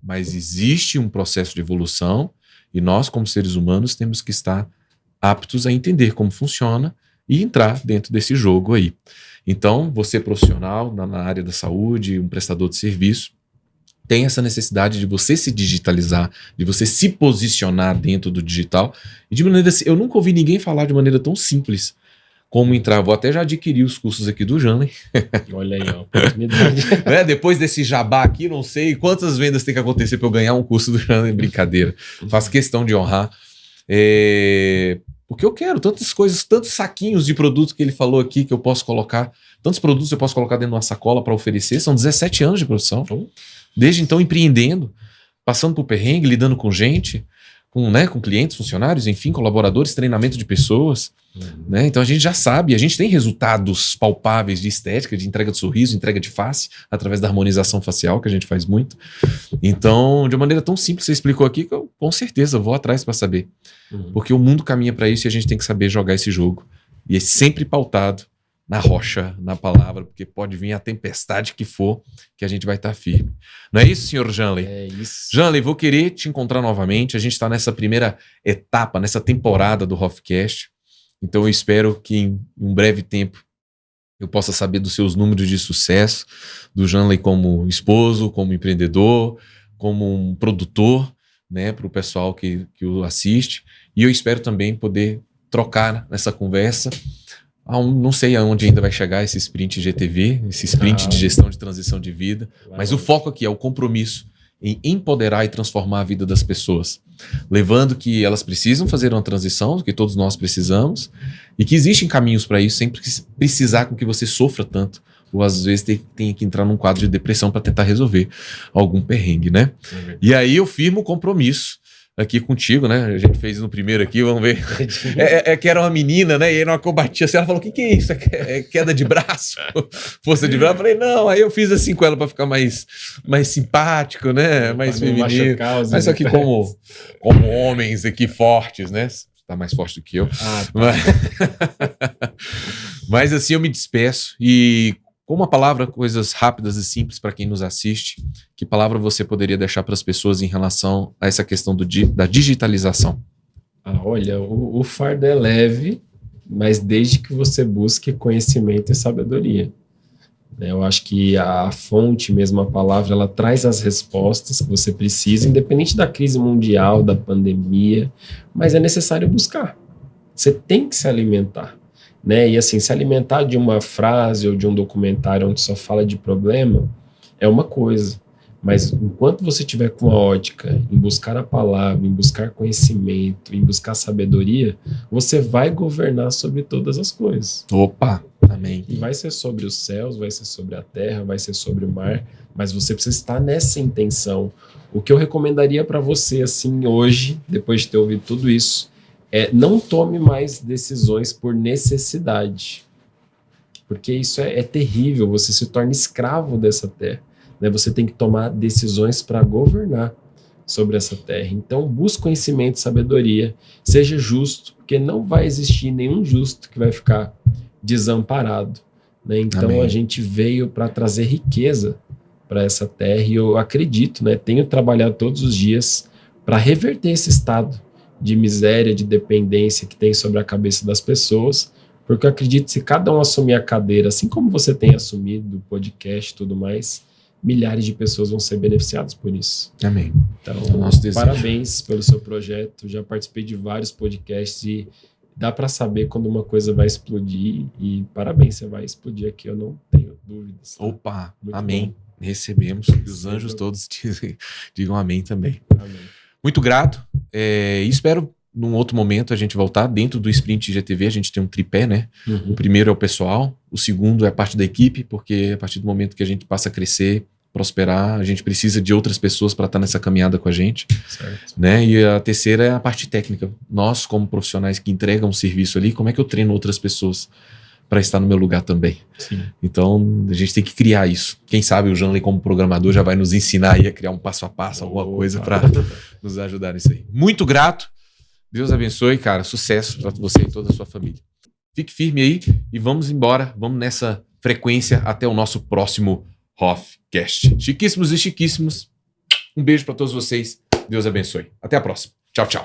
Mas existe um processo de evolução e nós, como seres humanos, temos que estar aptos a entender como funciona e entrar dentro desse jogo aí. Então, você profissional na área da saúde, um prestador de serviço, tem essa necessidade de você se digitalizar, de você se posicionar dentro do digital. E de maneira assim, eu nunca ouvi ninguém falar de maneira tão simples como entrar. Vou até já adquirir os cursos aqui do Janley. Olha aí, ó, oportunidade. Depois desse jabá aqui, não sei quantas vendas tem que acontecer para eu ganhar um curso do Janley. Brincadeira. Faço questão de honrar. Porque eu quero tantas coisas, tantos saquinhos de produtos que ele falou aqui que eu posso colocar. Tantos produtos eu posso colocar dentro de uma sacola para oferecer. São 17 anos de produção. Desde então, empreendendo, passando por perrengue, lidando com gente, com clientes, funcionários, enfim, colaboradores, treinamento de pessoas. Né? Então a gente já sabe, a gente tem resultados palpáveis de estética, de entrega de sorriso, entrega de face, através da harmonização facial, que a gente faz muito. Então, de uma maneira tão simples, você explicou aqui, que eu com certeza vou atrás para saber. Porque o mundo caminha para isso e a gente tem que saber jogar esse jogo. E é sempre pautado na rocha, na palavra, porque pode vir a tempestade que for, que a gente vai estar firme. Não é isso, senhor Janley? É isso. Janley, vou querer te encontrar novamente. A gente está nessa primeira etapa, nessa temporada do Hoffcast. Então eu espero que em um breve tempo eu possa saber dos seus números de sucesso, do Janley como esposo, como empreendedor, como um produtor, né, para o pessoal que o assiste. E eu espero também poder trocar nessa conversa Não sei aonde ainda vai chegar esse sprint GTV, esse sprint de gestão de transição de vida, mas o foco aqui é o compromisso em empoderar e transformar a vida das pessoas, levando que elas precisam fazer uma transição, que todos nós precisamos, e que existem caminhos para isso sem precisar com que você sofra tanto, ou às vezes tem que entrar num quadro de depressão para tentar resolver algum perrengue, né? E aí eu firmo o compromisso aqui contigo, né? A gente fez no primeiro aqui, vamos ver. Que era uma menina, né? E aí numa cobatia assim, ela falou, o que é isso? É queda de braço? Força de braço? Eu falei, não, aí eu fiz assim com ela para ficar mais simpático, né? Mais feminino. Mas só que como homens aqui fortes, né? Tá mais forte do que eu. Tá. Mas assim eu me despeço e com uma palavra, coisas rápidas e simples para quem nos assiste, que palavra você poderia deixar para as pessoas em relação a essa questão da digitalização? Olha, o fardo é leve, mas desde que você busque conhecimento e sabedoria. Eu acho que a fonte mesmo, a palavra, ela traz as respostas que você precisa, independente da crise mundial, da pandemia, mas é necessário buscar. Você tem que se alimentar. Né? E assim, se alimentar de uma frase ou de um documentário onde só fala de problema é uma coisa, mas enquanto você tiver com a ótica em buscar a palavra, em buscar conhecimento, em buscar sabedoria, você vai governar sobre todas as coisas. Opa, amém. E vai ser sobre os céus, vai ser sobre a terra, vai ser sobre o mar, mas você precisa estar nessa intenção. O que eu recomendaria para você assim hoje, depois de ter ouvido tudo isso, não tome mais decisões por necessidade, porque isso é terrível, você se torna escravo dessa terra, né? Você tem que tomar decisões para governar sobre essa terra. Então busque conhecimento e sabedoria, seja justo, porque não vai existir nenhum justo que vai ficar desamparado, né? Então Amém. A gente veio para trazer riqueza para essa terra e eu acredito, né? Tenho trabalhado todos os dias para reverter esse estado de miséria, de dependência que tem sobre a cabeça das pessoas, porque eu acredito que se cada um assumir a cadeira, assim como você tem assumido o podcast e tudo mais, milhares de pessoas vão ser beneficiadas por isso. Amém. Então, parabéns pelo seu projeto, já participei de vários podcasts e dá para saber quando uma coisa vai explodir e parabéns, você vai explodir aqui, eu não tenho dúvidas. Tá? Opa, muito amém. Bom. Recebemos, que os anjos todos digam amém também. Amém. Muito grato e espero num outro momento a gente voltar dentro do Sprint GTV, a gente tem um tripé, né? Uhum. O primeiro é o pessoal, o segundo é a parte da equipe, porque a partir do momento que a gente passa a crescer, prosperar, a gente precisa de outras pessoas para estar nessa caminhada com a gente. Certo. Né? E a terceira é a parte técnica. Nós, como profissionais que entregam um serviço ali, como é que eu treino outras pessoas para estar no meu lugar também? Sim. Então, a gente tem que criar isso. Quem sabe o Janley, como programador, já vai nos ensinar aí a criar um passo a passo, alguma coisa para nos ajudar nisso aí. Muito grato. Deus abençoe, cara. Sucesso para você e toda a sua família. Fique firme aí e vamos embora. Vamos nessa frequência até o nosso próximo Hoffcast. Chiquíssimos e chiquíssimos. Um beijo para todos vocês. Deus abençoe. Até a próxima. Tchau, tchau.